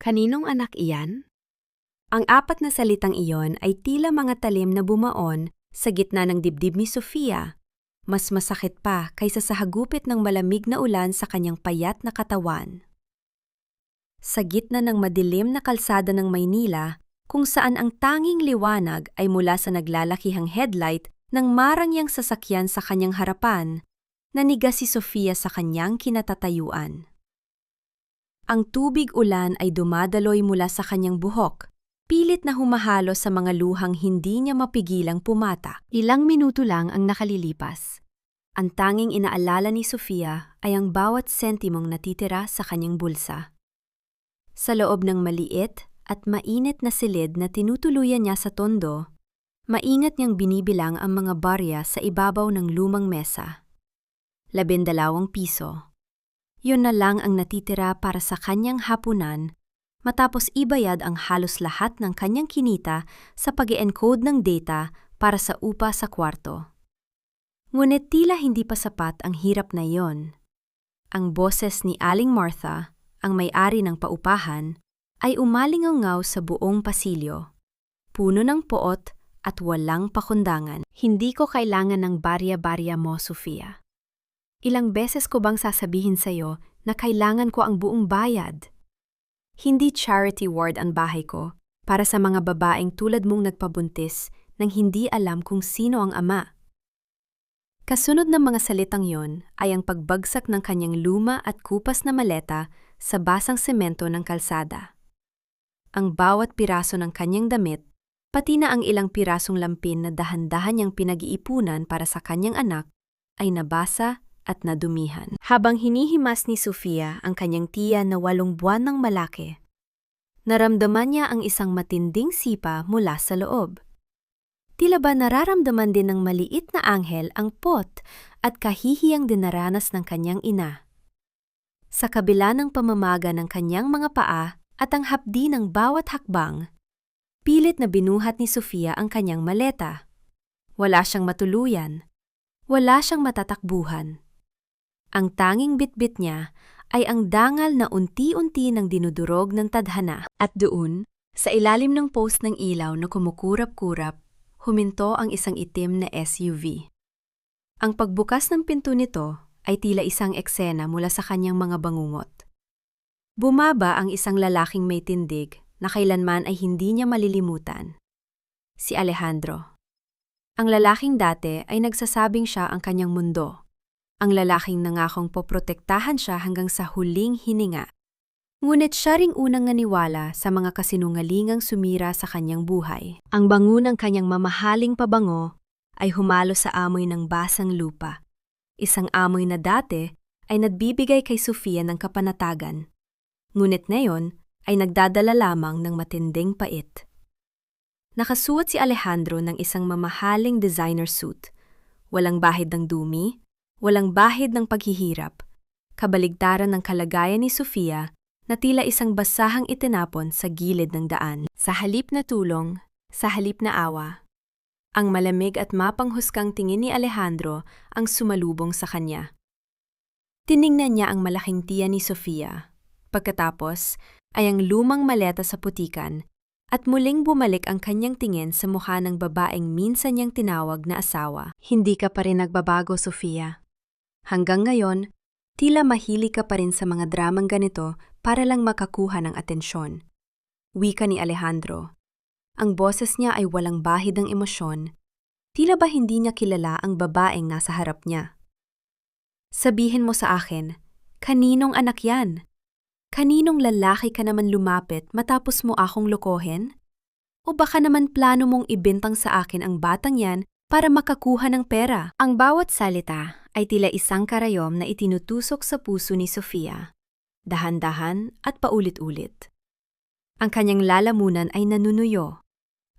Kaninong anak iyan? Ang apat na salitang iyon ay tila mga talim na bumaon sa gitna ng dibdib ni Sofia. Mas masakit pa kaysa sa hagupit ng malamig na ulan sa kanyang payat na katawan. Sa gitna ng madilim na kalsada ng Maynila, kung saan ang tanging liwanag ay mula sa naglalakihang headlight ng marangyang sasakyan sa kanyang harapan, naniga si Sofia sa kanyang kinatatayuan. Ang tubig ulan ay dumadaloy mula sa kanyang buhok, pilit na humahalo sa mga luhang hindi niya mapigilang pumata. Ilang minuto lang ang nakalilipas. Ang tanging inaalala ni Sofia ay ang bawat sentimong natitira sa kanyang bulsa. Sa loob ng maliit at mainit na silid na tinutuluyan niya sa tondo, maingat niyang binibilang ang mga barya sa ibabaw ng lumang mesa. 12 piso. Yun na lang ang natitira para sa kanyang hapunan matapos ibayad ang halos lahat ng kanyang kinita sa pag-e-encode ng data para sa upa sa kwarto. Ngunit tila hindi pa sapat ang hirap na iyon. Ang boses ni Aling Martha, ang may-ari ng paupahan, ay umalingaw sa buong pasilyo. Puno ng poot at walang pakundangan. Hindi ko kailangan ng barya-barya mo, Sofia. Ilang beses ko bang sasabihin sa'yo na kailangan ko ang buong bayad? Hindi charity ward ang bahay ko para sa mga babaeng tulad mong nagpabuntis nang hindi alam kung sino ang ama. Kasunod ng mga salitang yon ay ang pagbagsak ng kanyang luma at kupas na maleta sa basang semento ng kalsada. Ang bawat piraso ng kanyang damit, pati na ang ilang pirasong lampin na dahan-dahan niyang pinag-iipunan para sa kanyang anak, ay nabasa at nadumihan. Habang hinihimas ni Sofia ang kanyang tiya na 8 buwan ng malaki, naramdaman niya ang isang matinding sipa mula sa loob. Tila ba nararamdaman din ng maliit na anghel ang pot at kahihiyang dinaranas ng kanyang ina. Sa kabila ng pamamaga ng kanyang mga paa at ang hapdi ng bawat hakbang, pilit na binuhat ni Sofia ang kanyang maleta. Wala siyang matuluyan. Wala siyang matatakbuhan. Ang tanging bitbit niya ay ang dangal na unti-unti ng dinudurog ng tadhana. At doon, sa ilalim ng post ng ilaw na kumukurap-kurap, huminto ang isang itim na SUV. Ang pagbukas ng pinto nito ay tila isang eksena mula sa kanyang mga bangungot. Bumaba ang isang lalaking may tindig na kailanman ay hindi niya malilimutan. Si Alejandro. Ang lalaking dati ay nagsasabing siya ang kanyang mundo. Ang lalaking nangakong poprotektahan siya hanggang sa huling hininga. Ngunit siya ring unang naniwala sa mga kasinungalingang sumira sa kanyang buhay. Ang bango ng kanyang mamahaling pabango ay humalo sa amoy ng basang lupa. Isang amoy na dati ay nagbibigay kay Sofia ng kapanatagan. Ngunit ngayon ay nagdadala lamang ng matinding pait. Nakasuot si Alejandro ng isang mamahaling designer suit. Walang bahid ng dumi, walang bahid ng paghihirap, kabaligtaran ng kalagayan ni Sofia na tila isang basahang itinapon sa gilid ng daan. Sa halip na tulong, sa halip na awa, ang malamig at mapanghusgang tingin ni Alejandro ang sumalubong sa kanya. Tiningnan niya ang malaking tiya ni Sofia. Pagkatapos ay ang lumang maleta sa putikan at muling bumalik ang kanyang tingin sa mukha ng babaeng minsan niyang tinawag na asawa. Hindi ka pa rin nagbabago, Sofia. Hanggang ngayon, tila mahilig ka pa rin sa mga dramang ganito para lang makakuha ng atensyon. Wika ni Alejandro. Ang boses niya ay walang bahid ng emosyon. Tila ba hindi niya kilala ang babaeng nasa harap niya? Sabihin mo sa akin, kaninong anak yan? Kaninong lalaki ka naman lumapit matapos mo akong lokohin? O baka naman plano mong ibintang sa akin ang batang yan para makakuha ng pera? Ang bawat salita ay tila isang karayom na itinutusok sa puso ni Sofia, dahan-dahan at paulit-ulit. Ang kanyang lalamunan ay nanunuyo,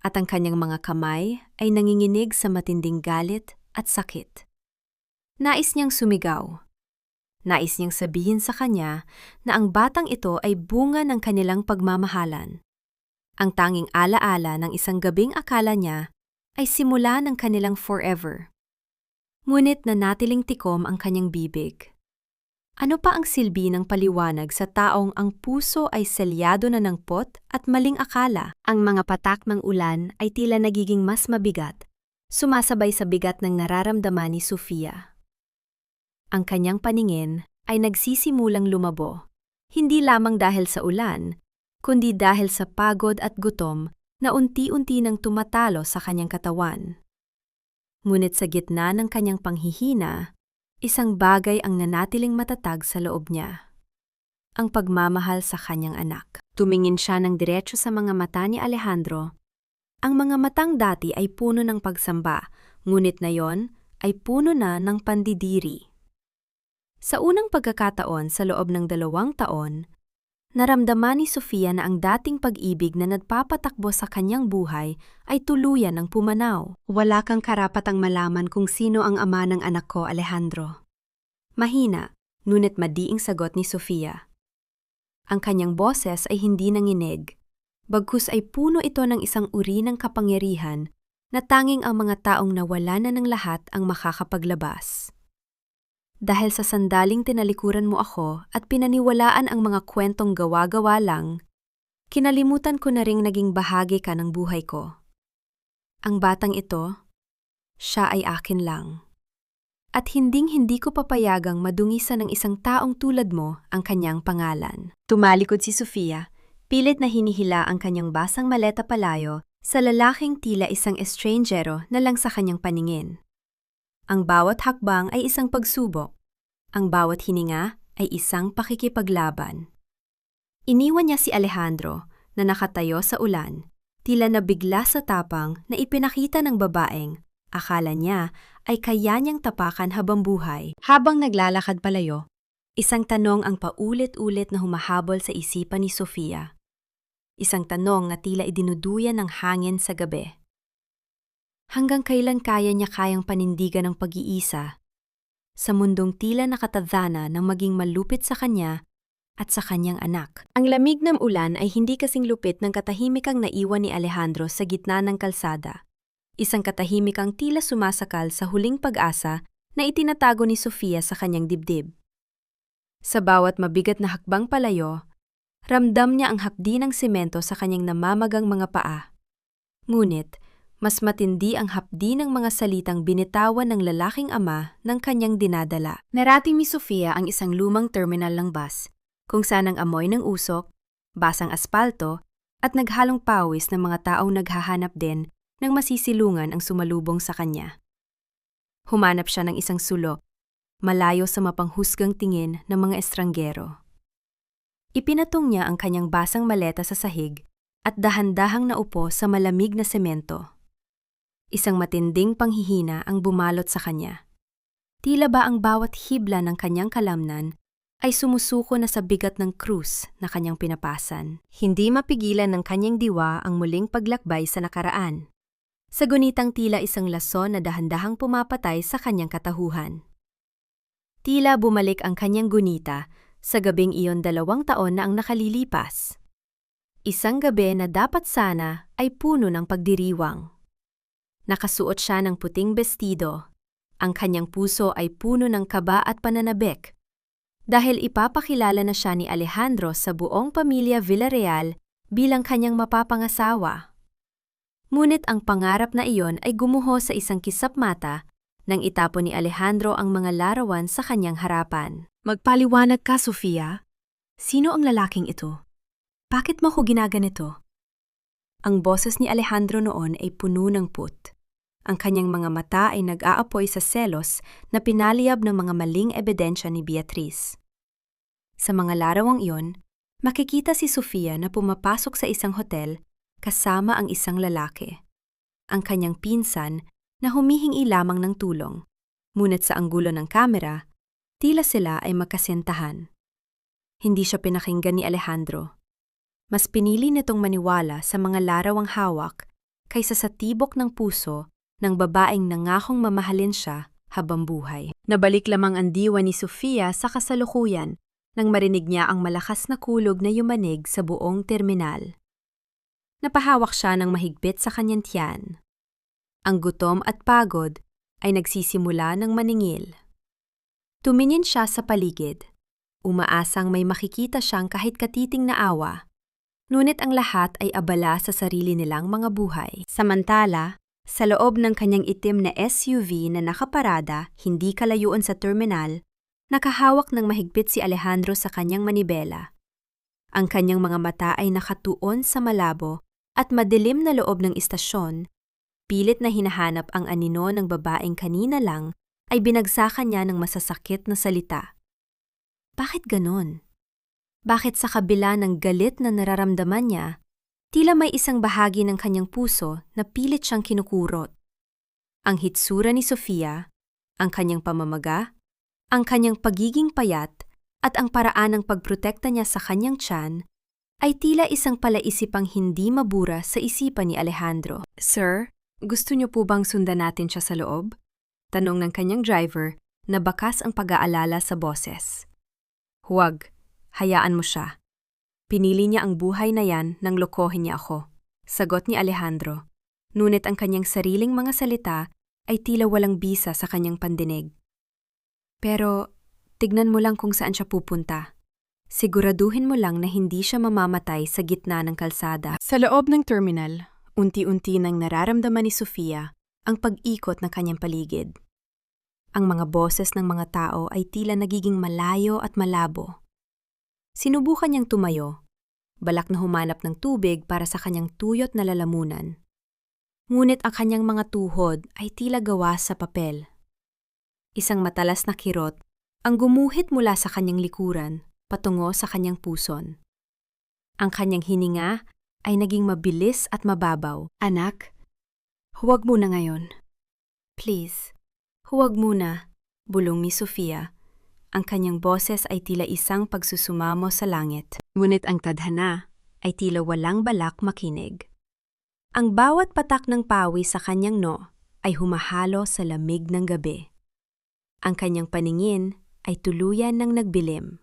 at ang kanyang mga kamay ay nanginginig sa matinding galit at sakit. Nais niyang sumigaw. Nais niyang sabihin sa kanya na ang batang ito ay bunga ng kanilang pagmamahalan. Ang tanging alaala ng isang gabing akala niya ay simula ng kanilang forever. Ngunit nanatiling tikom ang kanyang bibig. Ano pa ang silbi ng paliwanag sa taong ang puso ay selyado na ng pot at maling akala? Ang mga patak ng ulan ay tila nagiging mas mabigat, sumasabay sa bigat ng nararamdaman ni Sofia. Ang kanyang paningin ay nagsisimulang lumabo, hindi lamang dahil sa ulan, kundi dahil sa pagod at gutom na unti-unti nang tumatalo sa kanyang katawan. Ngunit sa gitna ng kanyang panghihina, isang bagay ang nanatiling matatag sa loob niya. Ang pagmamahal sa kanyang anak. Tumingin siya ng diretso sa mga mata ni Alejandro. Ang mga matang dati ay puno ng pagsamba, ngunit ngayon ay puno na ng pandidiri. Sa unang pagkakataon sa loob ng 2 taon, naramdaman ni Sofia na ang dating pag-ibig na nagpapatakbo sa kanyang buhay ay tuluyan ng pumanaw. Wala kang karapatang malaman kung sino ang ama ng anak ko, Alejandro. Mahina, ngunit madiing sagot ni Sofia. Ang kanyang boses ay hindi nanginig, bagkus ay puno ito ng isang uri ng kapangyarihan na tanging ang mga taong nawala na ng lahat ang makakapaglabas. Dahil sa sandaling tinalikuran mo ako at pinaniwalaan ang mga kwentong gawa-gawa lang, kinalimutan ko na ring naging bahagi ka ng buhay ko. Ang batang ito, siya ay akin lang. At hinding-hindi ko papayagang madungisan ng isang taong tulad mo ang kanyang pangalan. Tumalikod si Sofia, pilit na hinihila ang kanyang basang maleta palayo sa lalaking tila isang estrangero na lang sa kanyang paningin. Ang bawat hakbang ay isang pagsubok. Ang bawat hininga ay isang pakikipaglaban. Iniwan niya si Alejandro na nakatayo sa ulan, tila nabigla sa tapang na ipinakita ng babaeng akala niya ay kaya niyang tapakan habang buhay. Habang naglalakad palayo, isang tanong ang paulit-ulit na humahabol sa isipan ni Sofia. Isang tanong na tila idinuduyan ng hangin sa gabi. Hanggang kailan kayang panindigan ng pag-iisa sa mundong tila nakatadhana ng maging malupit sa kanya at sa kanyang anak? Ang lamig ng ulan ay hindi kasing lupit ng katahimikang naiwan ni Alejandro sa gitna ng kalsada. Isang katahimikang tila sumasakal sa huling pag-asa na itinatago ni Sofia sa kanyang dibdib. Sa bawat mabigat na hakbang palayo, ramdam niya ang hapdi ng semento sa kanyang namamagang mga paa. Ngunit, mas matindi ang hapdi ng mga salitang binitawan ng lalaking ama ng kanyang dinadala. Narating ni Sofia ang isang lumang terminal ng bus, kung saan ang amoy ng usok, basang aspalto, at naghalong pawis ng mga taong naghahanap din ng masisilungan ang sumalubong sa kanya. Humanap siya ng isang sulok, malayo sa mapanghusgang tingin ng mga estranggero. Ipinatong niya ang kanyang basang maleta sa sahig at dahan-dahang naupo sa malamig na semento. Isang matinding panghihina ang bumalot sa kanya. Tila ba ang bawat hibla ng kanyang kalamnan ay sumusuko na sa bigat ng krus na kanyang pinapasan. Hindi mapigilan ng kanyang diwa ang muling paglakbay sa nakaraan. Sa gunitang tila isang lason na dahan-dahang pumapatay sa kanyang katahuhan. Tila bumalik ang kanyang gunita sa gabing iyon 2 taon na ang nakalilipas. Isang gabi na dapat sana ay puno ng pagdiriwang. Nakasuot siya ng puting bestido. Ang kanyang puso ay puno ng kaba at pananabik. Dahil ipapakilala na siya ni Alejandro sa buong pamilya Villarreal bilang kanyang mapapangasawa. Ngunit ang pangarap na iyon ay gumuho sa isang kisap mata nang itapon ni Alejandro ang mga larawan sa kanyang harapan. Magpaliwanag ka, Sofia. Sino ang lalaking ito? Bakit mo ko ginaganito? Ang boses ni Alejandro noon ay puno ng put. Ang kanyang mga mata ay nag-aapoy sa selos na pinaliyab ng mga maling ebidensya ni Beatriz. Sa mga larawang iyon, makikita si Sofia na pumapasok sa isang hotel kasama ang isang lalaki. Ang kanyang pinsan na humihingi lamang ng tulong. Ngunit sa anggulo ng kamera, tila sila ay magkasintahan. Hindi siya pinakinggan ni Alejandro. Mas pinili nitong maniwala sa mga larawang hawak kaysa sa tibok ng puso ng babaeng nangakong mamahalin siya habang buhay. Nabalik lamang ang diwa ni Sofia sa kasalukuyan nang marinig niya ang malakas na kulog na yumanig sa buong terminal. Napahawak siya ng mahigpit sa kanyang tiyan. Ang gutom at pagod ay nagsisimula ng maningil. Tumingin siya sa paligid. umaasang may makikita siyang kahit katiting na awa. Ngunit ang lahat ay abala sa sarili nilang mga buhay. Samantala, sa loob ng kanyang itim na SUV na nakaparada, hindi kalayuan sa terminal, nakahawak ng mahigpit si Alejandro sa kanyang manibela. Ang kanyang mga mata ay nakatuon sa malabo at madilim na loob ng istasyon. Pilit na hinahanap ang anino ng babaeng kanina lang ay binagsakan niya ng masasakit na salita. Bakit ganon? Bakit sa kabila ng galit na nararamdaman niya, tila may isang bahagi ng kanyang puso na pilit siyang kinukurot? Ang hitsura ni Sofia, ang kanyang pamamaga, ang kanyang pagiging payat, at ang paraan ng pagprotekta niya sa kanyang tiyan ay tila isang palaisipang hindi mabura sa isipan ni Alejandro. Sir, gusto niyo po bang sundan natin siya sa loob? Tanong ng kanyang driver na bakas ang pag-aalala sa boses. Huwag, hayaan mo siya. Pinili niya ang buhay na yan nang lokohin niya ako. Sagot ni Alejandro. Ngunit ang kanyang sariling mga salita ay tila walang bisa sa kanyang pandinig. Pero, tignan mo lang kung saan siya pupunta. Siguraduhin mo lang na hindi siya mamamatay sa gitna ng kalsada. Sa loob ng terminal, unti-unti nang nararamdaman ni Sofia ang pag-ikot ng kanyang paligid. Ang mga boses ng mga tao ay tila nagiging malayo at malabo. Sinubukan niyang tumayo, balak na humanap ng tubig para sa kanyang tuyot na lalamunan. Ngunit ang kanyang mga tuhod ay tila gawa sa papel. Isang matalas na kirot ang gumuhit mula sa kanyang likuran patungo sa kanyang puson. Ang kanyang hininga ay naging mabilis at mababaw. Anak, huwag muna ngayon. Please, huwag muna, bulong ni Sofia. Ang kanyang boses ay tila isang pagsusumamo sa langit. Ngunit ang tadhana ay tila walang balak makinig. Ang bawat patak ng pawi sa kanyang no ay humahalo sa lamig ng gabi. Ang kanyang paningin ay tuluyan ng nagbilim.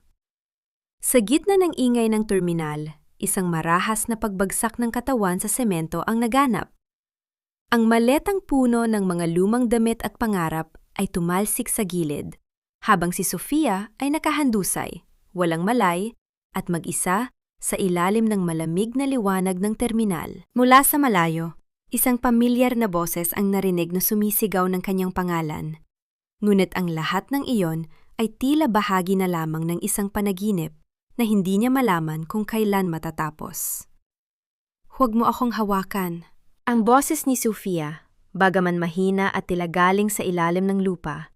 Sa gitna ng ingay ng terminal, isang marahas na pagbagsak ng katawan sa semento ang naganap. Ang maletang puno ng mga lumang damit at pangarap ay tumalsik sa gilid, habang si Sofia ay nakahandusay, walang malay, at mag-isa sa ilalim ng malamig na liwanag ng terminal. Mula sa malayo, isang pamilyar na boses ang narinig na sumisigaw ng kanyang pangalan. Ngunit ang lahat ng iyon ay tila bahagi na lamang ng isang panaginip na hindi niya malaman kung kailan matatapos. Huwag mo akong hawakan. Ang boses ni Sofia, bagaman mahina at tila galing sa ilalim ng lupa,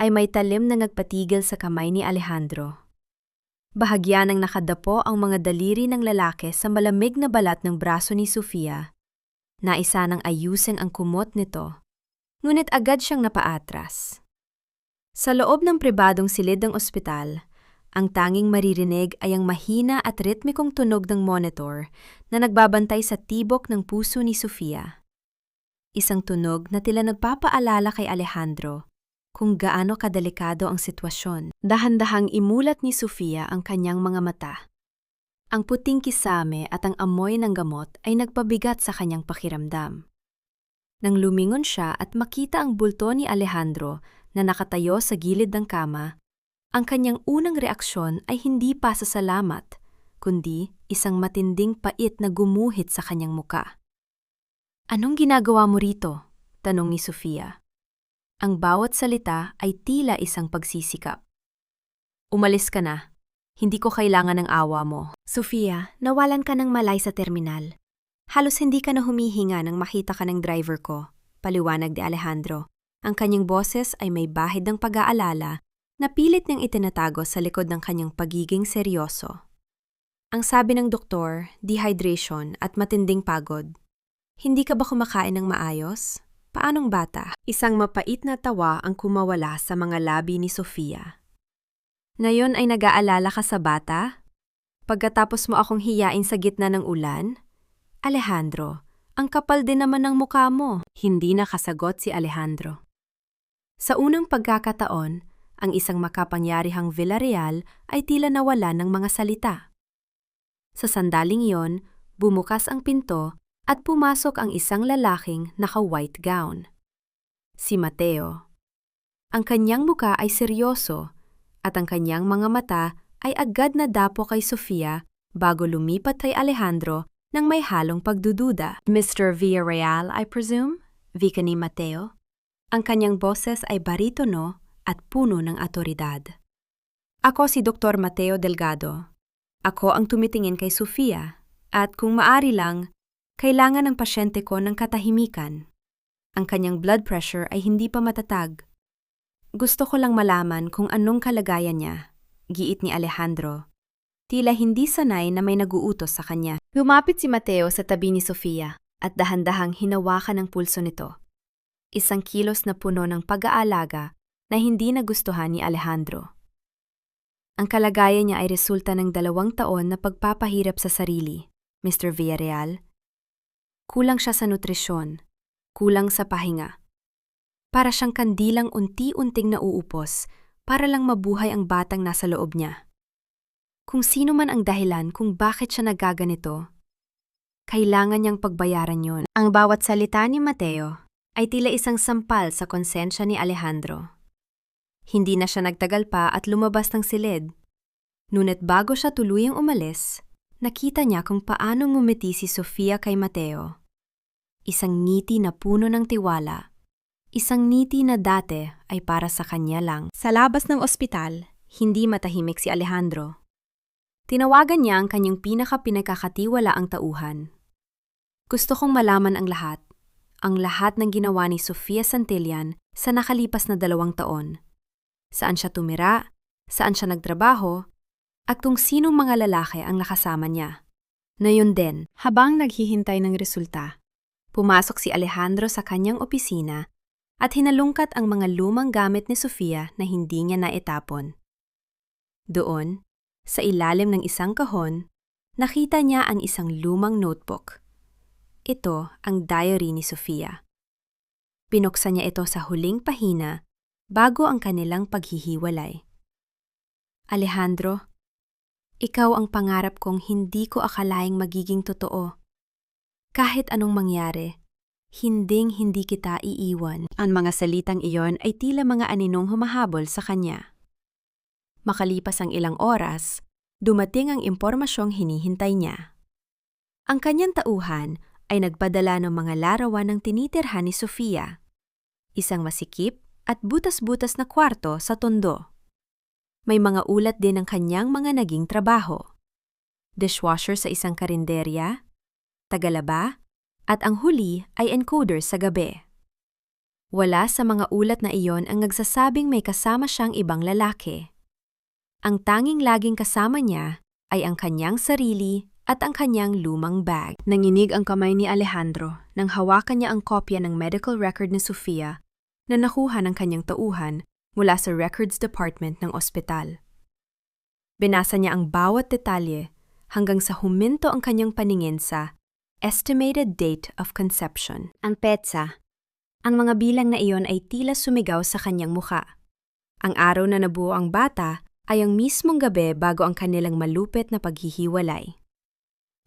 ay may talim na nagpatigil sa kamay ni Alejandro. Bahagya ng nakadapo ang mga daliri ng lalaki sa malamig na balat ng braso ni Sofia. Naisa nang ayusin ang kumot nito, ngunit agad siyang napaatras. Sa loob ng pribadong silid ng ospital, ang tanging maririnig ay ang mahina at ritmikong tunog ng monitor na nagbabantay sa tibok ng puso ni Sofia. Isang tunog na tila nagpapaalala kay Alejandro kung gaano kadelikado ang sitwasyon. Dahan-dahang imulat ni Sofia ang kanyang mga mata. Ang puting kisame at ang amoy ng gamot ay nagpabigat sa kanyang pakiramdam. Nang lumingon siya at makita ang bulto ni Alejandro na nakatayo sa gilid ng kama, ang kanyang unang reaksyon ay hindi pasasalamat, kundi isang matinding pait na gumuhit sa kanyang muka. Anong ginagawa mo rito? Tanong ni Sofia. Ang bawat salita ay tila isang pagsisikap. Umalis ka na. Hindi ko kailangan ng awa mo. Sofia, nawalan ka ng malay sa terminal. Halos hindi ka na humihinga nang makita ka ng driver ko, paliwanag ni Alejandro. Ang kanyang boses ay may bahid ng pag-aalala na pilit niyang itinatago sa likod ng kanyang pagiging seryoso. Ang sabi ng doktor, dehydration at matinding pagod. Hindi ka ba kumakain ng maayos? Paanong bata? Isang mapait na tawa ang kumawala sa mga labi ni Sofia. Ngayon ay nag-aalala ka sa bata? Pagkatapos mo akong hiyain sa gitna ng ulan? Alejandro, ang kapal din naman ng mukha mo. Hindi nakasagot si Alejandro. Sa unang pagkakataon, ang isang makapangyarihang Villarreal ay tila nawala ng mga salita. Sa sandaling iyon, bumukas ang pinto at pumasok ang isang lalaking naka-white gown. Si Mateo. Ang kanyang muka ay seryoso at ang kanyang mga mata ay agad na dapo kay Sofia bago lumipat kay Alejandro nang may halong pagdududa. Mr. Villarreal, I presume? Vika ni Mateo. Ang kanyang boses ay baritono at puno ng atoridad. Ako si Dr. Mateo Delgado. Ako ang tumitingin kay Sofia at kung maari lang, kailangan ng pasyente ko ng katahimikan. Ang kanyang blood pressure ay hindi pa matatag. Gusto ko lang malaman kung anong kalagayan niya, giit ni Alejandro. Tila hindi sanay na may naguutos sa kanya. Lumapit si Mateo sa tabi ni Sofia at dahan-dahang hinawakan ang pulso nito. Isang kilos na puno ng pag-aalaga na hindi nagustuhan ni Alejandro. Ang kalagayan niya ay resulta ng 2 taon na pagpapahirap sa sarili, Mr. Villarreal. Kulang siya sa nutrisyon, kulang sa pahinga. Para siyang kandilang unti-unting nauupos para lang mabuhay ang batang nasa loob niya. Kung sino man ang dahilan kung bakit siya nagaganito, kailangan niyang pagbayaran yon. Ang bawat salita ni Mateo ay tila isang sampal sa konsensya ni Alejandro. Hindi na siya nagtagal pa at lumabas ng silid. Ngunit bago siya tuluyang umalis, nakita niya kung paano ngumiti si Sofia kay Mateo. Isang ngiti na puno ng tiwala. Isang ngiti na dati ay para sa kanya lang. Sa labas ng ospital, hindi matahimik si Alejandro. Tinawagan niya ang kanyang pinaka-pinagkakatiwalaang tauhan. Gusto kong malaman ang lahat ng ginawa ni Sofia Santillan sa nakalipas na 2 taon. Saan siya tumira, saan siya nagtrabaho, at kung sinong mga lalaki ang nakasama niya. Ngayon din, habang naghihintay ng resulta, pumasok si Alejandro sa kanyang opisina at hinalungkat ang mga lumang gamit ni Sofia na hindi niya naitapon. Doon, sa ilalim ng isang kahon, nakita niya ang isang lumang notebook. Ito ang diary ni Sofia. Binuksan niya ito sa huling pahina bago ang kanilang paghihiwalay. Alejandro, ikaw ang pangarap kong hindi ko akalaing magiging totoo. Kahit anong mangyari, hinding-hindi kita iiwan. Ang mga salitang iyon ay tila mga aninong humahabol sa kanya. Makalipas ang ilang oras, dumating ang impormasyong hinihintay niya. Ang kanyang tauhan ay nagpadala ng mga larawan ng tinitirhan ni Sofia. Isang masikip at butas-butas na kwarto sa tondo. May mga ulat din ng kanyang mga naging trabaho. Dishwasher sa isang karinderya, tagalaba, at ang huli ay encoder sa gabi. Wala sa mga ulat na iyon ang nagsasabing may kasama siyang ibang lalaki. Ang tanging laging kasama niya ay ang kanyang sarili at ang kanyang lumang bag. Nanginig ang kamay ni Alejandro nang hawakan niya ang kopya ng medical record ni Sofia na nakuha ng kanyang tauhan mula sa records department ng ospital. Binasa niya ang bawat detalye hanggang sa huminto ang kanyang paningin sa estimated date of conception. Ang petsa, ang mga bilang na iyon ay tila sumigaw sa kanyang muka. Ang araw na nabuo ang bata ay ang mismong gabi bago ang kanilang malupit na paghihiwalay.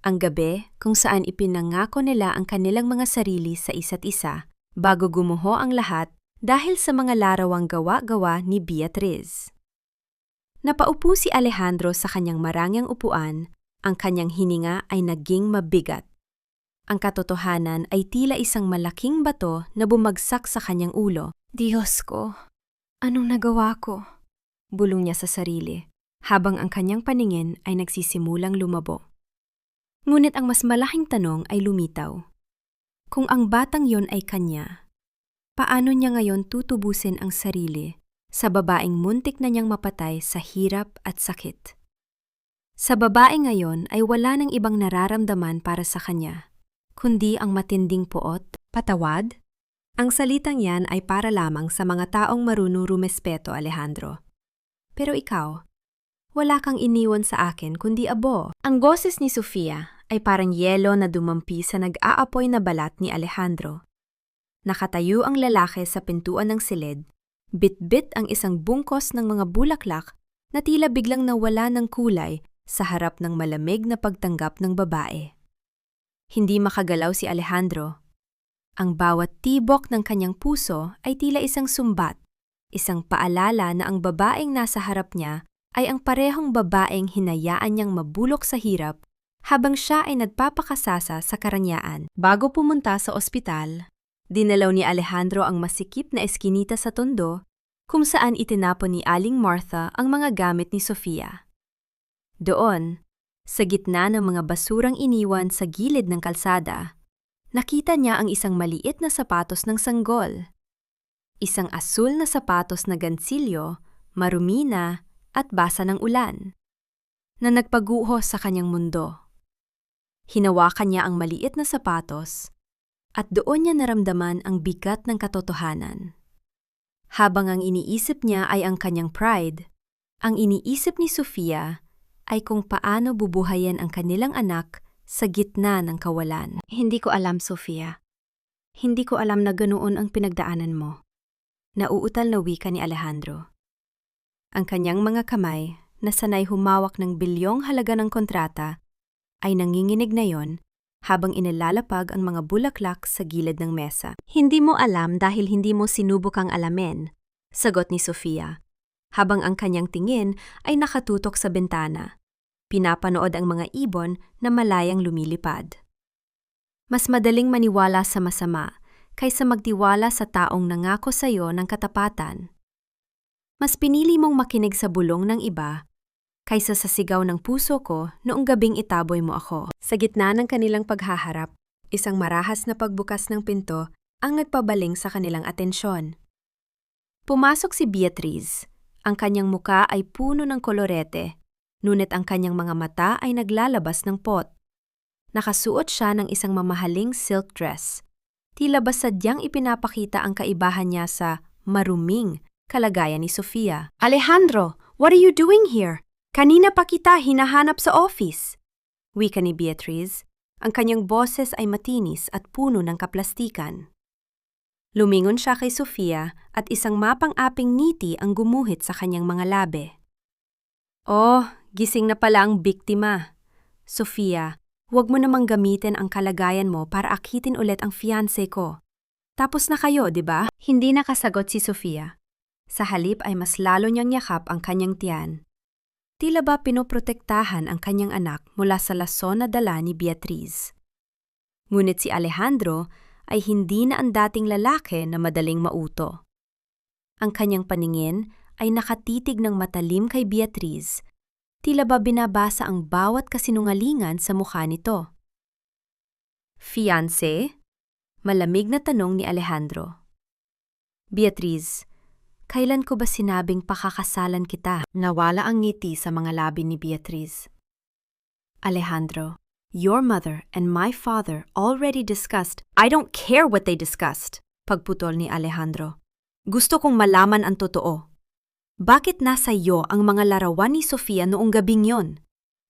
Ang gabi kung saan ipinangako nila ang kanilang mga sarili sa isa't isa bago gumuho ang lahat dahil sa mga larawang gawa-gawa ni Beatriz. Napaupo si Alejandro sa kanyang marangyang upuan, ang kanyang hininga ay naging mabigat. Ang katotohanan ay tila isang malaking bato na bumagsak sa kanyang ulo. Diyos ko, anong nagawa ko? Bulong niya sa sarili, habang ang kanyang paningin ay nagsisimulang lumabo. Ngunit ang mas malaking tanong ay lumitaw. Kung ang batang yon ay kanya, paano niya ngayon tutubusin ang sarili sa babaeng muntik na niyang mapatay sa hirap at sakit? Sa babae ngayon ay wala nang ibang nararamdaman para sa kanya, kundi ang matinding poot, patawad. Ang salitang yan ay para lamang sa mga taong marunong rumespeto, Alejandro. Pero ikaw, wala kang iniwan sa akin kundi abo. Ang boses ni Sofia ay parang yelo na dumampi sa nag-aapoy na balat ni Alejandro. Nakatayo ang lalaki sa pintuan ng silid, bit-bit ang isang bungkos ng mga bulaklak na tila biglang nawala ng kulay sa harap ng malamig na pagtanggap ng babae. Hindi makagalaw si Alejandro. Ang bawat tibok ng kanyang puso ay tila isang sumbat, isang paalala na ang babaeng nasa harap niya ay ang parehong babaeng hinayaan niyang mabulok sa hirap habang siya ay nagpapakasasa sa karangyaan. Bago pumunta sa ospital, dinalaw ni Alejandro ang masikip na eskinita sa tondo kung saan itinapon ni Aling Martha ang mga gamit ni Sofia. Doon, sa gitna ng mga basurang iniwan sa gilid ng kalsada, nakita niya ang isang maliit na sapatos ng sanggol. Isang asul na sapatos na gansilyo, marumi na at basa ng ulan, na nagpaguho sa kanyang mundo. Hinawakan niya ang maliit na sapatos at doon niya naramdaman ang bigat ng katotohanan. Habang ang iniisip niya ay ang kanyang pride, ang iniisip ni Sofia ay kung paano bubuhayin ang kanilang anak sa gitna ng kawalan. Hindi ko alam, Sofia. Hindi ko alam na ganoon ang pinagdaanan mo. Nauutal na wika ni Alejandro. Ang kanyang mga kamay na sanay humawak ng bilyong halaga ng kontrata ay nanginginig na yon habang inilalapag ang mga bulaklak sa gilid ng mesa. Hindi mo alam dahil hindi mo sinubukang alamin, sagot ni Sofia, habang ang kanyang tingin ay nakatutok sa bintana. Pinapanood ang mga ibon na malayang lumilipad. Mas madaling maniwala sa masama kaysa magtiwala sa taong nangako sa iyo ng katapatan. Mas pinili mong makinig sa bulong ng iba kaysa sa sigaw ng puso ko noong gabing itaboy mo ako. Sa gitna ng kanilang paghaharap, isang marahas na pagbukas ng pinto ang nagpabaling sa kanilang atensyon. Pumasok si Beatriz. Ang kanyang muka ay puno ng kolorete, ngunit ang kanyang mga mata ay naglalabas ng pot. Nakasuot siya ng isang mamahaling silk dress. Tila ba sadyang ipinapakita ang kaibahan niya sa maruming kalagayan ni Sofia. Alejandro, what are you doing here? Kanina pa kita hinahanap sa office. Wika ni Beatriz. Ang kanyang boses ay matinis at puno ng kaplastikan. Lumingon siya kay Sofia at isang mapang-aping ngiti ang gumuhit sa kanyang mga labi. Oh, gising na pala ang biktima. Sofia, huwag mo namang gamitin ang kalagayan mo para akitin ulit ang fiancé ko. Tapos na kayo, di ba? Hindi nakasagot si Sofia. Sa halip ay mas lalo niyang yakap ang kanyang tiyan. Tila ba pinoprotektahan ang kanyang anak mula sa lason na dala ni Beatriz. Ngunit si Alejandro ay hindi na ang dating lalaki na madaling mauto. Ang kanyang paningin ay nakatitig ng matalim kay Beatriz. Tila ba binabasa ang bawat kasinungalingan sa mukha nito. Fiancé? Malamig na tanong ni Alejandro. Beatriz, kailan ko ba sinabing pakakasalan kita? Nawala ang ngiti sa mga labi ni Beatriz. Alejandro, your mother and my father already discussed. I don't care what they discussed, pagputol ni Alejandro. Gusto kong malaman ang totoo. Bakit nasa iyo ang mga larawan ni Sofia noong gabing yon?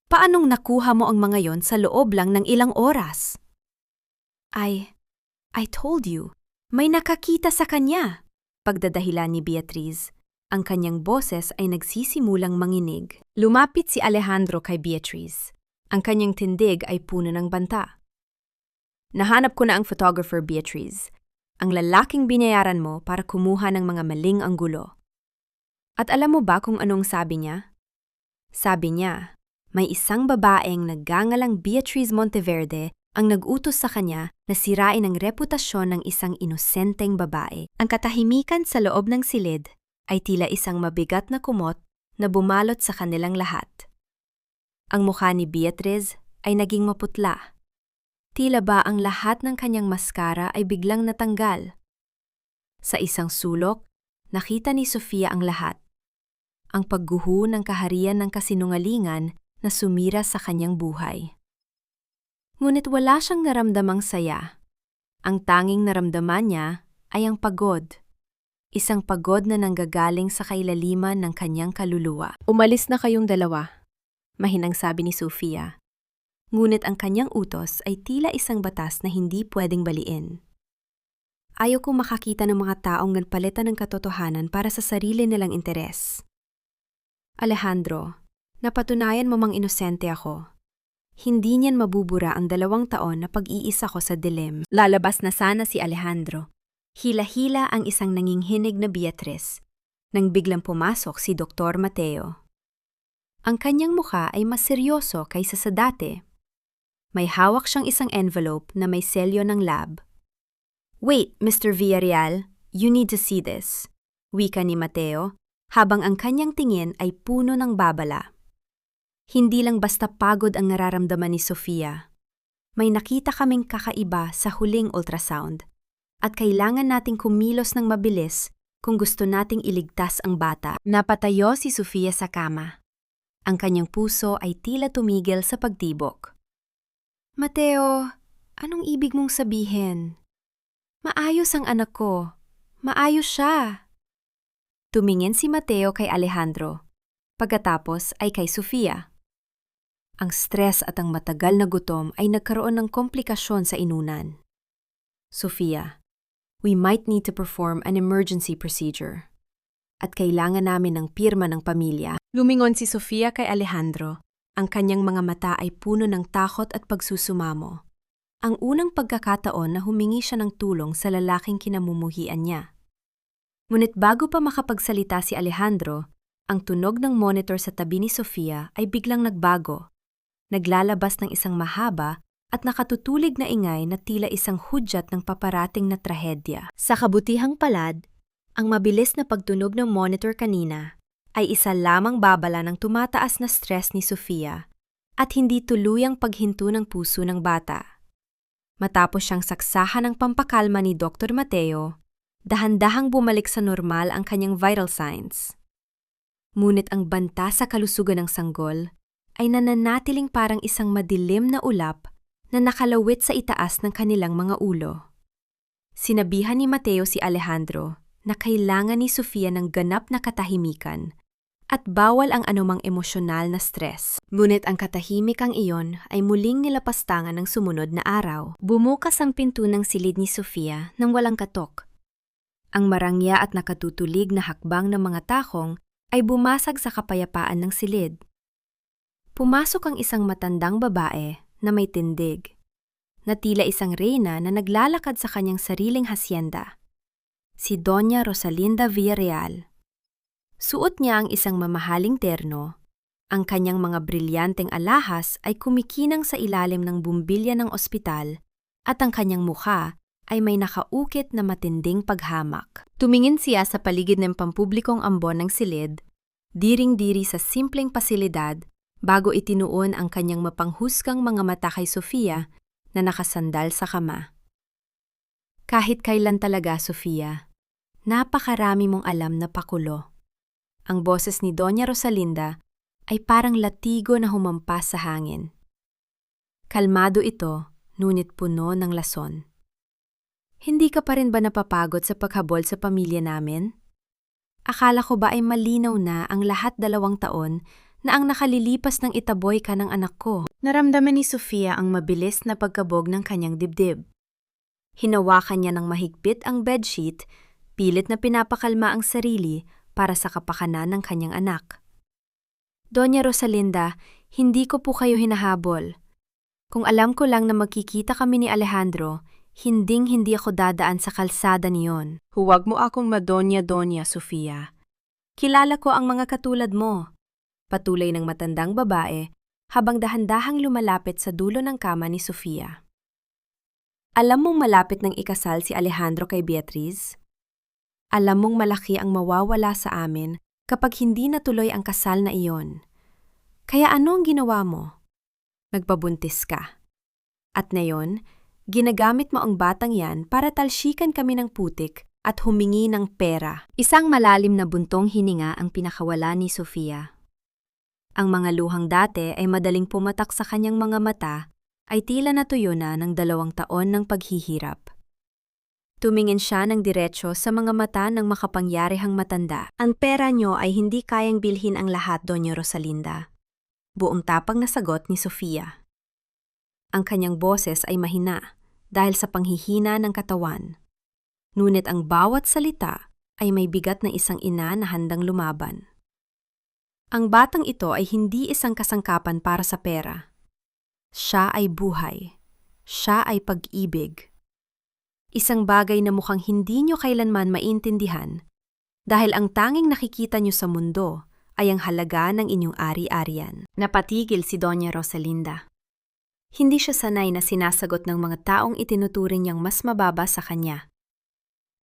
Paanong nakuha mo ang mga yon sa loob lang ng ilang oras? I told you, may nakakita sa kanya. Pagdadahilan ni Beatriz, ang kanyang boses ay nagsisimulang manginig. Lumapit si Alejandro kay Beatriz. Ang kanyang tindig ay puno ng banta. Nahanap ko na ang photographer, Beatriz. Ang lalaking binayaran mo para kumuha ng mga maling anggulo. At alam mo ba kung anong sabi niya? Sabi niya, may isang babaeng nagngangalang Beatriz Monteverde ang nag-utos sa kanya na sirain ang reputasyon ng isang inosenteng babae. Ang katahimikan sa loob ng silid ay tila isang mabigat na kumot na bumalot sa kanilang lahat. Ang mukha ni Beatriz ay naging maputla. Tila ba ang lahat ng kanyang maskara ay biglang natanggal. Sa isang sulok, nakita ni Sofia ang lahat. Ang pagguho ng kaharian ng kasinungalingan na sumira sa kanyang buhay. Ngunit wala siyang naramdamang saya. Ang tanging naramdaman niya ay ang pagod. Isang pagod na nanggagaling sa kailaliman ng kanyang kaluluwa. Umalis na kayong dalawa, mahinang sabi ni Sofia. Ngunit ang kanyang utos ay tila isang batas na hindi pwedeng baliin. Ayaw kong makakita ng mga taong nagpalitan ng katotohanan para sa sarili nilang interes. Alejandro, napatunayan mo mang inosente ako. Hindi niyan mabubura ang 2 taon na pag-iisa ko sa dilim. Lalabas na sana si Alejandro. Hila-hila ang isang nanginghinig na Beatriz nang biglang pumasok si Dr. Mateo. Ang kanyang mukha ay mas seryoso kaysa sa dati. May hawak siyang isang envelope na may selyo ng lab. "Wait, Mr. Villarreal, you need to see this," wika ni Mateo, habang ang kanyang tingin ay puno ng babala. Hindi lang basta pagod ang nararamdaman ni Sofia. May nakita kaming kakaiba sa huling ultrasound, at kailangan nating kumilos ng mabilis kung gusto nating iligtas ang bata. Napatayo si Sofia sa kama. Ang kanyang puso ay tila tumigil sa pagtibok. "Mateo, anong ibig mong sabihin? Maayos ang anak ko. Maayos siya." Tumingin si Mateo kay Alejandro. Pagkatapos ay kay Sofia. Ang stress at ang matagal na gutom ay nagkaroon ng komplikasyon sa inunan. "Sofia, we might need to perform an emergency procedure. At kailangan namin ng pirma ng pamilya." Lumingon si Sofia kay Alejandro. Ang kanyang mga mata ay puno ng takot at pagsusumamo. Ang unang pagkakataon na humingi siya ng tulong sa lalaking kinamumuhian niya. Ngunit bago pa makapagsalita si Alejandro, ang tunog ng monitor sa tabi ni Sofia ay biglang nagbago. Naglalabas ng isang mahaba at nakatutulig na ingay na tila isang hudyat ng paparating na trahedya. Sa kabutihang palad, ang mabilis na pagtunog ng monitor kanina ay isa lamang babala ng tumataas na stress ni Sofia at hindi tuluyang paghinto ng puso ng bata. Matapos siyang saksahan ng pampakalma ni Dr. Mateo, dahan-dahang bumalik sa normal ang kanyang vital signs. Ngunit ang banta sa kalusugan ng sanggol ay nananatiling parang isang madilim na ulap na nakalawit sa itaas ng kanilang mga ulo. Sinabihan ni Mateo si Alejandro na kailangan ni Sofia ng ganap na katahimikan at bawal ang anumang emosyonal na stress. Ngunit ang katahimikang iyon ay muling nilapastangan ng sumunod na araw. Bumukas ang pinto ng silid ni Sofia nang walang katok. Ang marangya at nakatutulig na hakbang ng mga takong ay bumasag sa kapayapaan ng silid. Pumasok ang isang matandang babae na may tindig, na tila isang reyna na naglalakad sa kanyang sariling hasyenda. Si Doña Rosalinda Villarreal. Suot niya ang isang mamahaling terno. Ang kanyang mga brilyanteng alahas ay kumikinang sa ilalim ng bumbilya ng ospital at ang kanyang mukha ay may nakaukit na matinding paghamak. Tumingin siya sa paligid ng pampublikong ambon ng silid, diring-diri sa simpleng pasilidad bago itinuon ang kanyang mapanghusgang mga mata kay Sofia na nakasandal sa kama. "Kahit kailan talaga, Sofia, napakarami mong alam na pakulo." Ang boses ni Doña Rosalinda ay parang latigo na humampas sa hangin. Kalmado ito, ngunit puno ng lason. "Hindi ka pa rin ba napapagod sa paghabol sa pamilya namin? Akala ko ba ay malinaw na ang lahat 2 taon na ang nakalilipas ng itaboy ka ng anak ko?" Naramdaman ni Sofia ang mabilis na pagkabog ng kanyang dibdib. Hinawakan niya ng mahigpit ang bedsheet, pilit na pinapakalma ang sarili para sa kapakanan ng kanyang anak. "Doña Rosalinda, hindi ko po kayo hinahabol. Kung alam ko lang na magkikita kami ni Alejandro, hinding-hindi ako dadaan sa kalsada niyon." "Huwag mo akong madonya-donya, Sofia. Kilala ko ang mga katulad mo." Patuloy ng matandang babae habang dahan-dahang lumalapit sa dulo ng kama ni Sofia. "Alam mong malapit ng ikasal si Alejandro kay Beatriz? Alam mong malaki ang mawawala sa amin kapag hindi natuloy ang kasal na iyon. Kaya ano ang ginawa mo? Nagpabuntis ka. At ngayon, ginagamit mo ang batang yan para talsikan kami ng putik at humingi ng pera." Isang malalim na buntong hininga ang pinakawala ni Sofia. Ang mga luhang dati ay madaling pumatak sa kanyang mga mata ay tila natuyo na ng 2 taon ng paghihirap. Tumingin siya ng diretsyo sa mga mata ng makapangyarihang matanda. "Ang pera niyo ay hindi kayang bilhin ang lahat, Doña Rosalinda." Buong tapang na sagot ni Sofia. Ang kanyang boses ay mahina dahil sa panghihina ng katawan. Ngunit ang bawat salita ay may bigat na isang ina na handang lumaban. Ang batang ito ay hindi isang kasangkapan para sa pera. Siya ay buhay. Siya ay pag-ibig. Isang bagay na mukhang hindi nyo kailanman maintindihan dahil ang tanging nakikita nyo sa mundo ay ang halaga ng inyong ari-arian. Napatigil si Doña Rosalinda. Hindi siya sanay na sinasagot ng mga taong itinuturing niyang mas mababa sa kanya.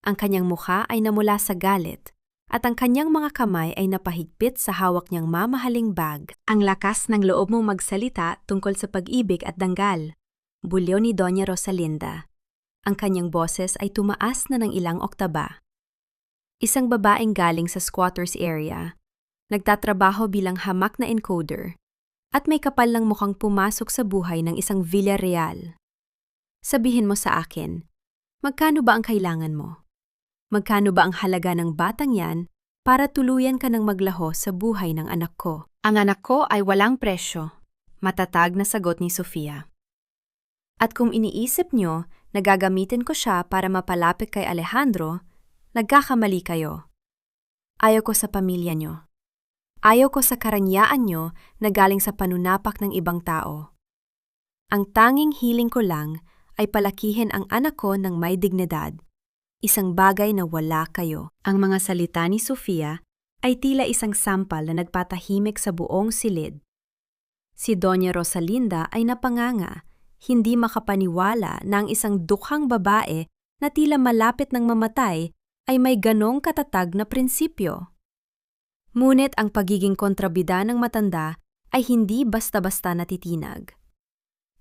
Ang kanyang mukha ay namula sa galit at ang kanyang mga kamay ay napahigpit sa hawak niyang mamahaling bag. Ang lakas ng loob mong magsalita tungkol sa pag-ibig at danggal. Bulyo ni Doña Rosalinda. Ang kanyang boses ay tumaas na ng ilang oktaba. Isang babaeng galing sa squatters area, nagtatrabaho bilang hamak na encoder, at may kapal ng mukhang pumasok sa buhay ng isang Villarreal. Sabihin mo sa akin, magkano ba ang kailangan mo? Magkano ba ang halaga ng batang yan para tuluyan ka ng maglaho sa buhay ng anak ko? Ang anak ko ay walang presyo, matatag na sagot ni Sofia. At kung iniisip nyo na gagamitin ko siya para mapalapit kay Alejandro, nagkakamali kayo. Ayaw ko sa pamilya nyo. Ayaw ko sa karanyaan nyo na galing sa panunapak ng ibang tao. Ang tanging hiling ko lang ay palakihin ang anak ko ng may dignidad. Isang bagay na wala kayo. Ang mga salita ni Sofia ay tila isang sampal na nagpatahimik sa buong silid. Si Doña Rosalinda ay napanganga, hindi makapaniwala na ang isang dukhang babae na tila malapit ng mamatay ay may ganong katatag na prinsipyo. Ngunit ang pagiging kontrabida ng matanda ay hindi basta-basta natitinag.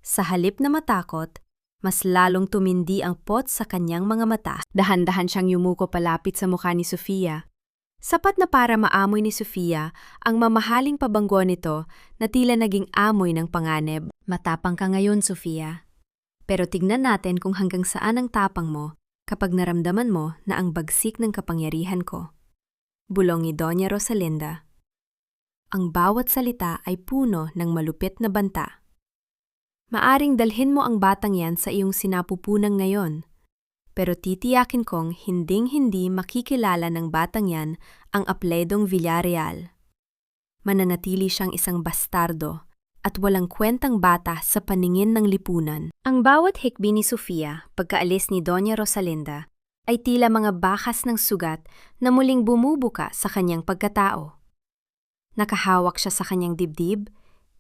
Sa halip na matakot, mas lalong tumindi ang pot sa kanyang mga mata. Dahan-dahan siyang yumuko palapit sa mukha ni Sofia. Sapat na para maamoy ni Sofia ang mamahaling pabango nito na tila naging amoy ng panganib. Matapang ka ngayon, Sofia. Pero tignan natin kung hanggang saan ang tapang mo kapag naramdaman mo na ang bagsik ng kapangyarihan ko. Bulong ni Doña Rosalinda. Ang bawat salita ay puno ng malupit na banta. Maaring dalhin mo ang batang yan sa iyong sinapupunan ngayon, pero titiyakin kong hinding-hindi makikilala ng batang yan ang apledong Villarreal. Mananatili siyang isang bastardo at walang kwentang bata sa paningin ng lipunan. Ang bawat hikbi ni Sofia pagkaalis ni Doña Rosalinda ay tila mga bakas ng sugat na muling bumubuka sa kanyang pagkatao. Nakahawak siya sa kanyang dibdib,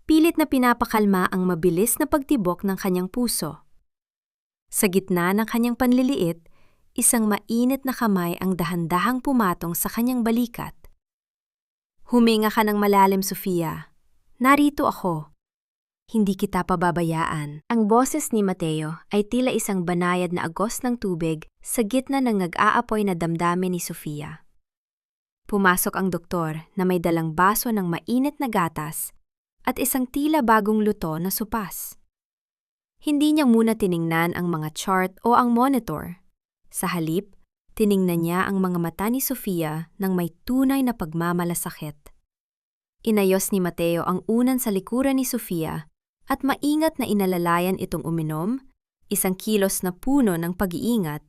pilit na pinapakalma ang mabilis na pagtibok ng kanyang puso. Sa gitna ng kanyang panliliit, isang mainit na kamay ang dahan-dahang pumatong sa kanyang balikat. Huminga ka ng malalim, Sofia. Narito ako. Hindi kita pababayaan. Ang boses ni Mateo ay tila isang banayad na agos ng tubig sa gitna ng nag-aapoy na damdamin ni Sofia. Pumasok ang doktor na may dalang baso ng mainit na gatas at isang tila bagong luto na sopas. Hindi niya muna tiningnan ang mga chart o ang monitor. Sa halip, tiningnan niya ang mga mata ni Sofia ng may tunay na pagmamalasakit. Inayos ni Mateo ang unan sa likuran ni Sofia at maingat na inalalayan itong uminom, isang kilos na puno ng pag-iingat,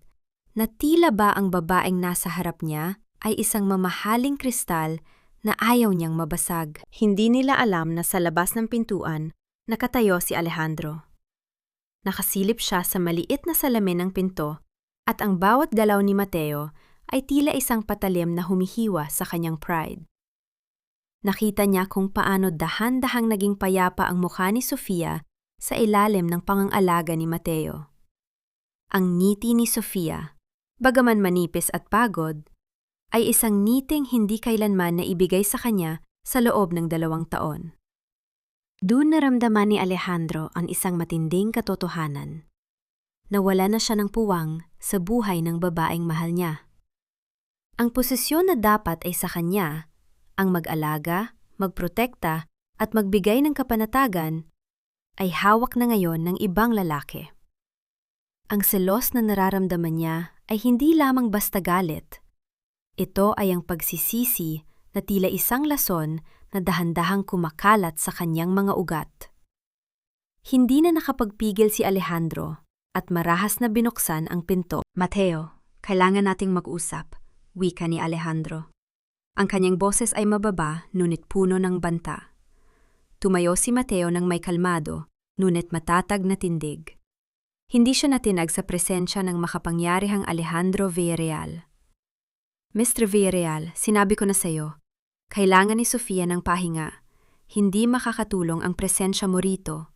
na tila ba ang babaeng nasa harap niya ay isang mamahaling kristal na ayaw niyang mabasag. Hindi nila alam na sa labas ng pintuan, nakatayo si Alejandro. Nakasilip siya sa maliit na salamin ng pinto at ang bawat galaw ni Mateo ay tila isang patalim na humihiwa sa kanyang pride. Nakita niya kung paano dahan-dahang naging payapa ang mukha ni Sofia sa ilalim ng pangangalaga ni Mateo. Ang ngiti ni Sofia, bagaman manipis at pagod, ay isang ngiting hindi kailanman na ibigay sa kanya sa loob ng 2 taon. Doon naramdaman ni Alejandro ang isang matinding katotohanan. Nawala na siya ng puwang sa buhay ng babaeng mahal niya. Ang posisyon na dapat ay sa kanya, ang mag-alaga, magprotekta at magbigay ng kapanatagan, ay hawak na ngayon ng ibang lalaki. Ang selos na nararamdaman niya ay hindi lamang basta galit. Ito ay ang pagsisisi na tila isang lason na dahan-dahang kumakalat sa kanyang mga ugat. Hindi na nakapagpigil si Alejandro at marahas na binuksan ang pinto. Mateo, kailangan nating mag-usap, wika ni Alejandro. Ang kanyang boses ay mababa, ngunit puno ng banta. Tumayo si Mateo ng may kalmado, ngunit matatag na tindig. Hindi siya natinag sa presensya ng makapangyarihang Alejandro Villarreal. Mr. Villarreal, sinabi ko na sa iyo, Kailangan ni Sofia ng pahinga. Hindi makakatulong ang presensya mo rito.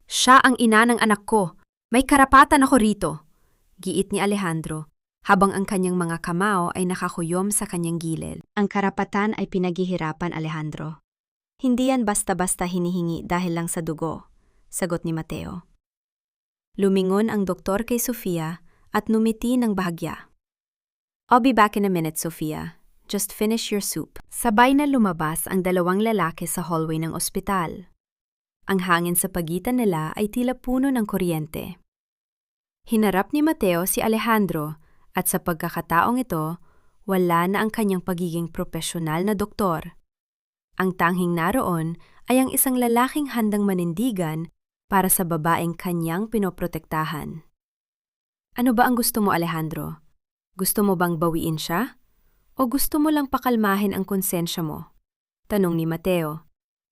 Siya ang ina ng anak ko. May karapatan ako rito, giit ni Alejandro, habang ang kanyang mga kamao ay nakakuyom sa kanyang gilid. Ang karapatan ay pinaghihirapan, Alejandro. Hindi yan basta-basta hinihingi dahil lang sa dugo, sagot ni Mateo. Lumingon ang doktor kay Sofia at numiti ng bahagya. I'll be back in a minute, Sofia. Just finish your soup. Sabay na lumabas ang dalawang lalaki sa hallway ng ospital. Ang hangin sa pagitan nila ay tila puno ng kuryente. Hinarap ni Mateo si Alejandro at sa pagkakataong ito, wala na ang kanyang pagiging propesyonal na doktor. Ang tanging naroon ay ang isang lalaking handang manindigan para sa babaeng kanyang pinoprotektahan. Ano ba ang gusto mo, Alejandro? Gusto mo bang bawiin siya? O gusto mo lang pakalmahin ang konsensya mo? Tanong ni Mateo.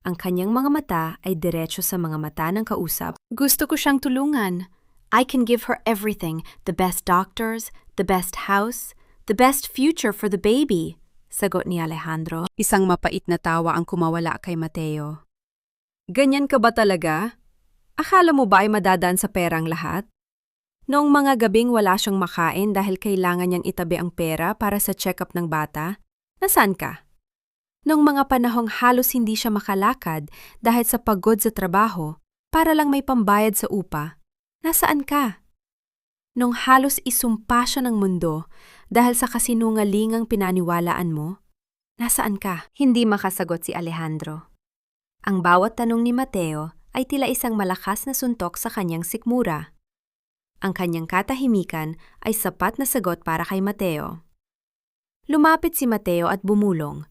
Ang kanyang mga mata ay diretso sa mga mata ng kausap. Gusto ko siyang tulungan. I can give her everything, the best doctors, the best house, the best future for the baby, sagot ni Alejandro. Isang mapait na tawa ang kumawala kay Mateo. Ganyan ka ba talaga? Akala mo ba ay madadaan sa perang lahat? Noong mga gabing wala siyang makain dahil kailangan niyang itabi ang pera para sa check-up ng bata, nasaan ka? Noong mga panahong halos hindi siya makalakad dahil sa pagod sa trabaho para lang may pambayad sa upa, nasaan ka? Noong halos isumpa siya ng mundo dahil sa kasinungalingang pinaniwalaan mo, nasaan ka? Hindi makasagot si Alejandro. Ang bawat tanong ni Mateo ay tila isang malakas na suntok sa kanyang sikmura. Ang kanyang katahimikan ay sapat na sagot para kay Mateo. Lumapit si Mateo at bumulong.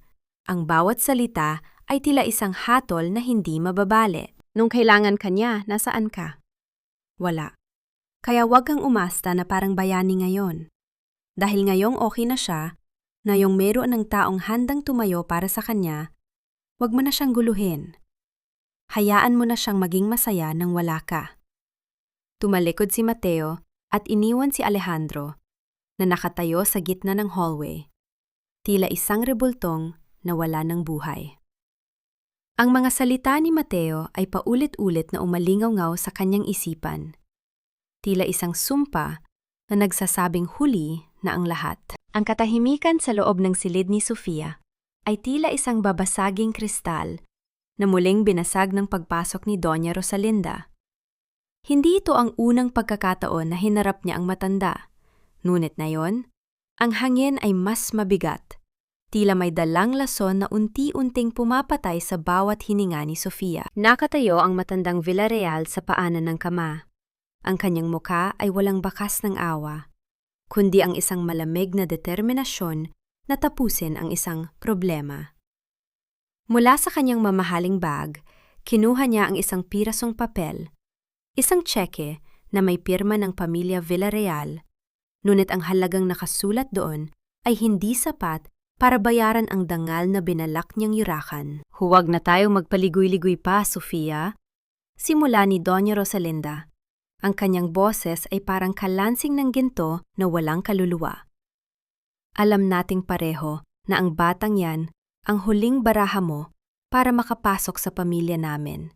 Ang bawat salita ay tila isang hatol na hindi mababali. Nung kailangan kanya, nasaan ka? Wala. Kaya wag kang umasta na parang bayani ngayon. Dahil ngayong okay na siya, ngayong meron ng taong handang tumayo para sa kanya, wag mo na siyang guluhin. Hayaan mo na siyang maging masaya nang wala ka. Tumalikod si Mateo at iniwan si Alejandro na nakatayo sa gitna ng hallway, tila isang rebultong na wala ng buhay. Ang mga salita ni Mateo ay paulit-ulit na umalingaw-ngaw sa kanyang isipan, tila isang sumpa na nagsasabing huli na ang lahat. Ang katahimikan sa loob ng silid ni Sofia ay tila isang babasaging kristal na muling binasag ng pagpasok ni Doña Rosalinda. Hindi ito ang unang pagkakataon na hinarap niya ang matanda. Ngunit na yon, ang hangin ay mas mabigat. Tila may dalang lason na unti-unting pumapatay sa bawat hininga ni Sofia. Nakatayo ang matandang Villarreal sa paanan ng kama. Ang kanyang mukha ay walang bakas ng awa, kundi ang isang malamig na determinasyon na tapusin ang isang problema. Mula sa kanyang mamahaling bag, kinuha niya ang isang pirasong papel, isang tseke na may pirma ng pamilya Villarreal, ngunit ang halagang nakasulat doon ay hindi sapat para bayaran ang dangal na binalak niyang yurakan. Huwag na tayong magpaligoy-ligoy pa, Sofia. Simula ni Doña Rosalinda. Ang kanyang boses ay parang kalansing ng ginto na walang kaluluwa. Alam nating pareho na ang batang yan ang huling baraha mo para makapasok sa pamilya namin.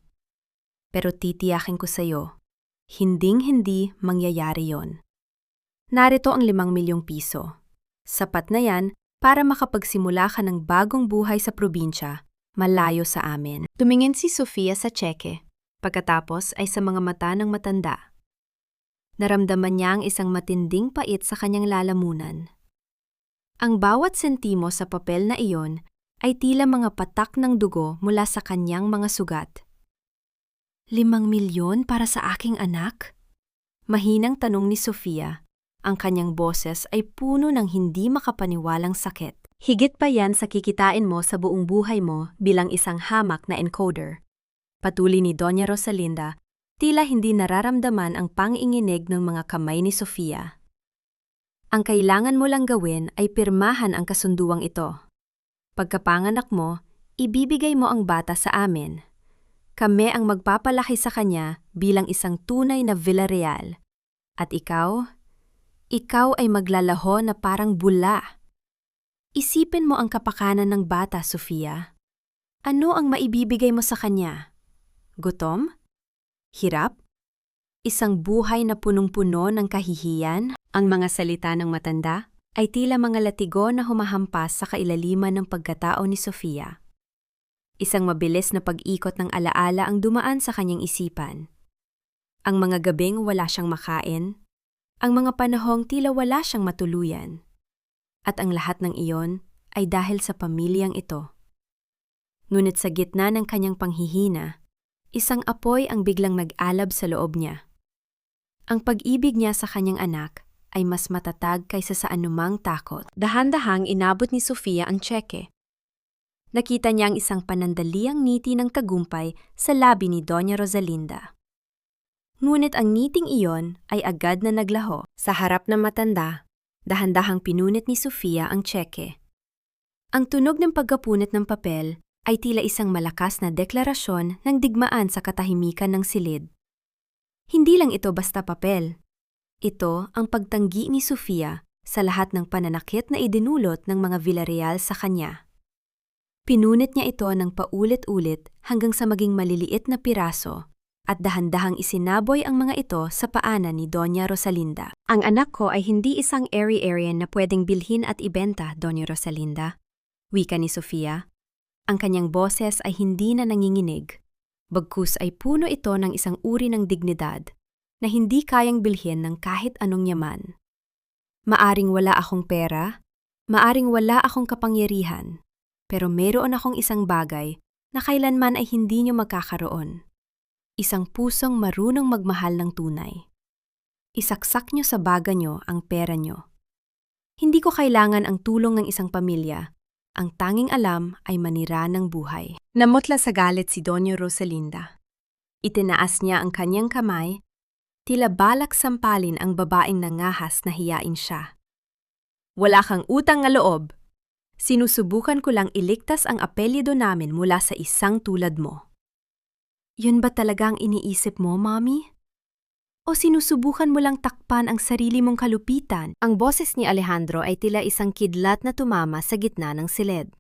Pero titiyakin ko sa'yo, hinding-hindi mangyayari yon. Narito ang 5 milyong piso. Sapat na yan para makapagsimula ka ng bagong buhay sa probinsya, malayo sa amin. Tumingin si Sofia sa tseke, pagkatapos ay sa mga mata ng matanda. Naramdaman niya ang isang matinding pait sa kanyang lalamunan. Ang bawat sentimo sa papel na iyon ay tila mga patak ng dugo mula sa kanyang mga sugat. 5 milyon para sa aking anak? Mahinang tanong ni Sofia. Ang kanyang boses ay puno ng hindi makapaniwalang sakit. Higit pa yan sa kikitain mo sa buong buhay mo bilang isang hamak na encoder. Patuloy ni Doña Rosalinda, tila hindi nararamdaman ang panginginig ng mga kamay ni Sofia. Ang kailangan mo lang gawin ay pirmahan ang kasunduang ito. Pagkapanganak mo, ibibigay mo ang bata sa amin. Kami ang magpapalaki sa kanya bilang isang tunay na Villarreal. At ikaw ay maglalaho na parang bula. Isipin mo ang kapakanan ng bata, Sofia. Ano ang maibibigay mo sa kanya? Gutom? Hirap? Isang buhay na punong-puno ng kahihiyan? Ang mga salita ng matanda ay tila mga latigo na humahampas sa kailaliman ng pagkatao ni Sofia. Isang mabilis na pag-ikot ng alaala ang dumaan sa kanyang isipan. Ang mga gabing wala siyang makain, ang mga panahong tila wala siyang matuluyan. At ang lahat ng iyon ay dahil sa pamilyang ito. Ngunit sa gitna ng kanyang panghihina, isang apoy ang biglang nag-alab sa loob niya. Ang pag-ibig niya sa kanyang anak ay mas matatag kaysa sa anumang takot. Dahan-dahang inabot ni Sofia ang tseke. Nakita niya ang isang panandaliang ngiti ng tagumpay sa labi ni Doña Rosalinda. Ngunit ang ngiting iyon ay agad na naglaho. Sa harap ng matanda, dahan-dahang pinunit ni Sofia ang tseke. Ang tunog ng pagkapunit ng papel ay tila isang malakas na deklarasyon ng digmaan sa katahimikan ng silid. Hindi lang ito basta papel. Ito ang pagtanggi ni Sofia sa lahat ng pananakit na idinulot ng mga Villarreal sa kanya. Pinunit niya ito ng paulit-ulit hanggang sa maging maliliit na piraso at dahan-dahang isinaboy ang mga ito sa paanan ni Doña Rosalinda. Ang anak ko ay hindi isang airy-airy na pwedeng bilhin at ibenta, Doña Rosalinda. Wika ni Sofia. Ang kanyang boses ay hindi na nanginginig. Bagkus ay puno ito ng isang uri ng dignidad na hindi kayang bilhin ng kahit anong yaman. Maaring wala akong pera, maaring wala akong kapangyarihan, pero meron akong isang bagay na kailanman ay hindi niyo magkakaroon. Isang pusong marunong magmahal ng tunay. Isaksak niyo sa baga niyo ang pera niyo. Hindi ko kailangan ang tulong ng isang pamilya. Ang tanging alam ay manira ng buhay. Namutla sa galit si Doña Rosalinda. Itinaas niya ang kanyang kamay, tila balak sampalin ang babaeng nangahas na hiyain siya. Wala kang utang na loob. Sinusubukan ko lang iligtas ang apelyido namin mula sa isang tulad mo. Yun ba talaga ang iniisip mo, Mommy? O sinusubukan mo lang takpan ang sarili mong kalupitan? Ang boses ni Alejandro ay tila isang kidlat na tumama sa gitna ng silid.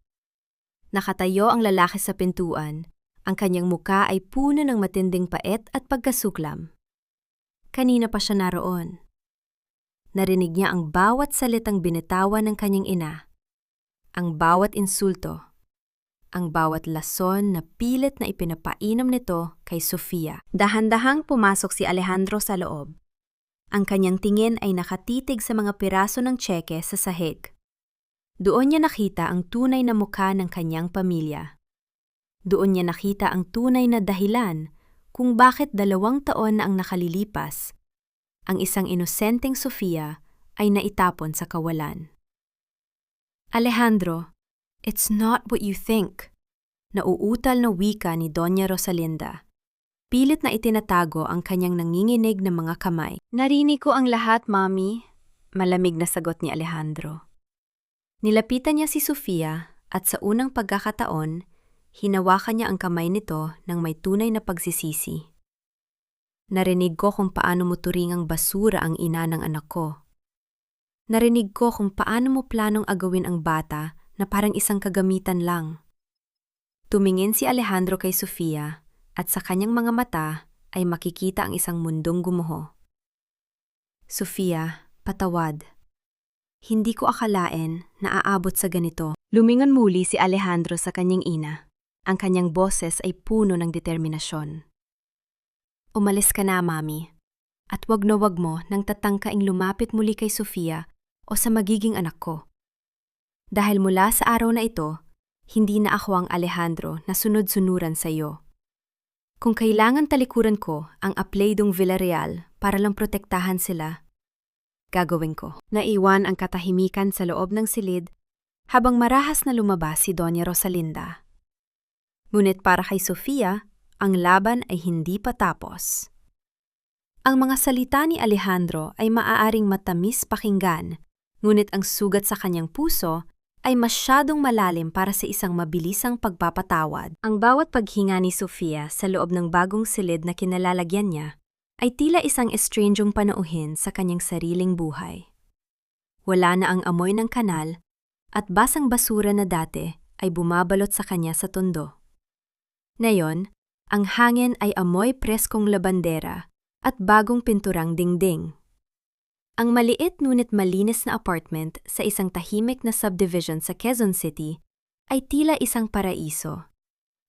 Nakatayo ang lalaki sa pintuan. Ang kanyang muka ay puno ng matinding pait at pagkasuklam. Kanina pa siya naroon. Narinig niya ang bawat salitang binitawan ng kanyang ina. Ang bawat insulto, ang bawat lason na pilit na ipinapainom nito kay Sofia. Dahan-dahang pumasok si Alejandro sa loob. Ang kanyang tingin ay nakatitig sa mga piraso ng tseke sa sahig. Doon niya nakita ang tunay na mukha ng kanyang pamilya. Doon niya nakita ang tunay na dahilan kung bakit 2 taon na ang nakalilipas, ang isang inosenteng Sofia ay naitapon sa kawalan. Alejandro, it's not what you think. Nauutal na wika ni Doña Rosalinda. Pilit na itinatago ang kanyang nanginginig na mga kamay. Narinig ko ang lahat, Mommy. Malamig na sagot ni Alejandro. Nilapitan niya si Sofia at sa unang pagkakataon, hinawakan niya ang kamay nito ng may tunay na pagsisisi. Narinig ko kung paano mo turingang basura ang ina ng anak ko. Narinig ko kung paano mo planong agawin ang bata na parang isang kagamitan lang. Tumingin si Alejandro kay Sofia at sa kanyang mga mata ay makikita ang isang mundong gumuho. Sofia, patawad. Hindi ko akalain na aabot sa ganito. Lumingon muli si Alejandro sa kanyang ina. Ang kanyang boses ay puno ng determinasyon. Umalis ka na, Mami. At wag na wag mo nang tatangkaing lumapit muli kay Sofia o sa magiging anak ko. Dahil mula sa araw na ito, hindi na ako ang Alejandro na sunod-sunuran sa iyo. Kung kailangan talikuran ko ang apleydong Villarreal para lang protektahan sila, gagawin ko. Naiwan ang katahimikan sa loob ng silid habang marahas na lumabas si Doña Rosalinda. Ngunit para kay Sofia, ang laban ay hindi pa tapos. Ang mga salita ni Alejandro ay maaaring matamis pakinggan, ngunit ang sugat sa kanyang puso ay masyadong malalim para sa isang mabilisang pagpapatawad. Ang bawat paghinga ni Sofia sa loob ng bagong silid na kinalalagyan niya ay tila isang estrangyong panauhin sa kanyang sariling buhay. Wala na ang amoy ng kanal, at basang basura na dati ay bumabalot sa kanya sa tondo. Ngayon, ang hangin ay amoy preskong labandera at bagong pinturang dingding. Ang maliit ngunit malinis na apartment sa isang tahimik na subdivision sa Quezon City ay tila isang paraiso.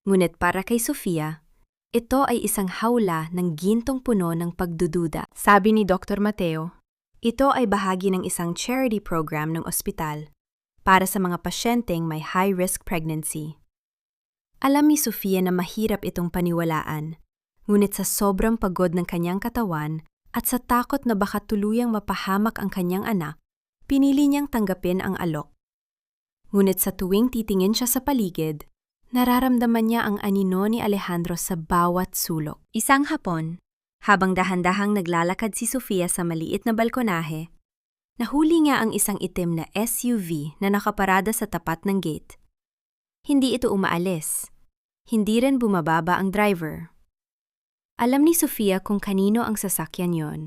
Ngunit para kay Sofia, ito ay isang hawla ng gintong puno ng pagdududa. Sabi ni Dr. Mateo, ito ay bahagi ng isang charity program ng ospital para sa mga pasyenteng may high-risk pregnancy. Alam ni Sofia na mahirap itong paniwalaan, ngunit sa sobrang pagod ng kanyang katawan at sa takot na baka tuluyang mapahamak ang kanyang anak, pinili niyang tanggapin ang alok. Ngunit sa tuwing titingin siya sa paligid, nararamdaman niya ang anino ni Alejandro sa bawat sulok. Isang hapon, habang dahan-dahang naglalakad si Sofia sa maliit na balkonahe, nahuli niya ang isang itim na SUV na nakaparada sa tapat ng gate. Hindi ito umaalis. Hindi rin bumababa ang driver. Alam ni Sofia kung kanino ang sasakyan yon.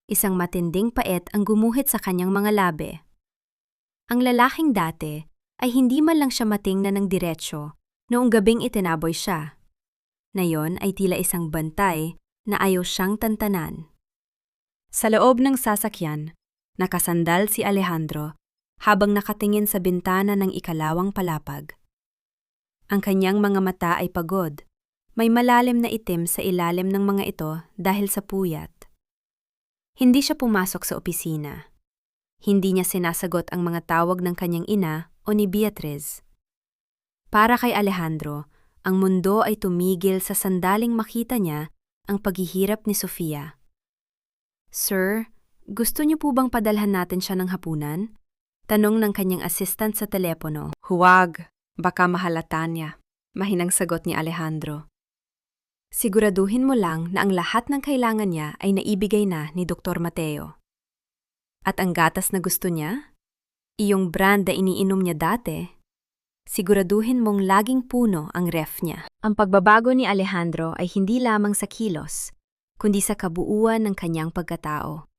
Isang matinding pait ang gumuhit sa kanyang mga labi. Ang lalaking dati ay hindi man lang siya matingnan ng diretsyo noong gabing itinaboy siya. Ngayon ay tila isang bantay na ayaw siyang tantanan. Sa loob ng sasakyan, nakasandal si Alejandro habang nakatingin sa bintana ng ikalawang palapag. Ang kanyang mga mata ay pagod. May malalim na itim sa ilalim ng mga ito dahil sa puyat. Hindi siya pumasok sa opisina. Hindi niya sinasagot ang mga tawag ng kanyang ina o ni Beatriz. Para kay Alejandro, ang mundo ay tumigil sa sandaling makita niya ang paghihirap ni Sofia. Sir, gusto niyo po bang padalhan natin siya ng hapunan? Tanong ng kanyang assistant sa telepono. Huwag, baka mahalata niya. Mahinang sagot ni Alejandro. Siguraduhin mo lang na ang lahat ng kailangan niya ay naibigay na ni Dr. Mateo. At ang gatas na gusto niya? Iyong brand na iniinom niya dati? Siguraduhin mong laging puno ang ref niya. Ang pagbabago ni Alejandro ay hindi lamang sa kilos, kundi sa kabuuan ng kanyang pagkatao.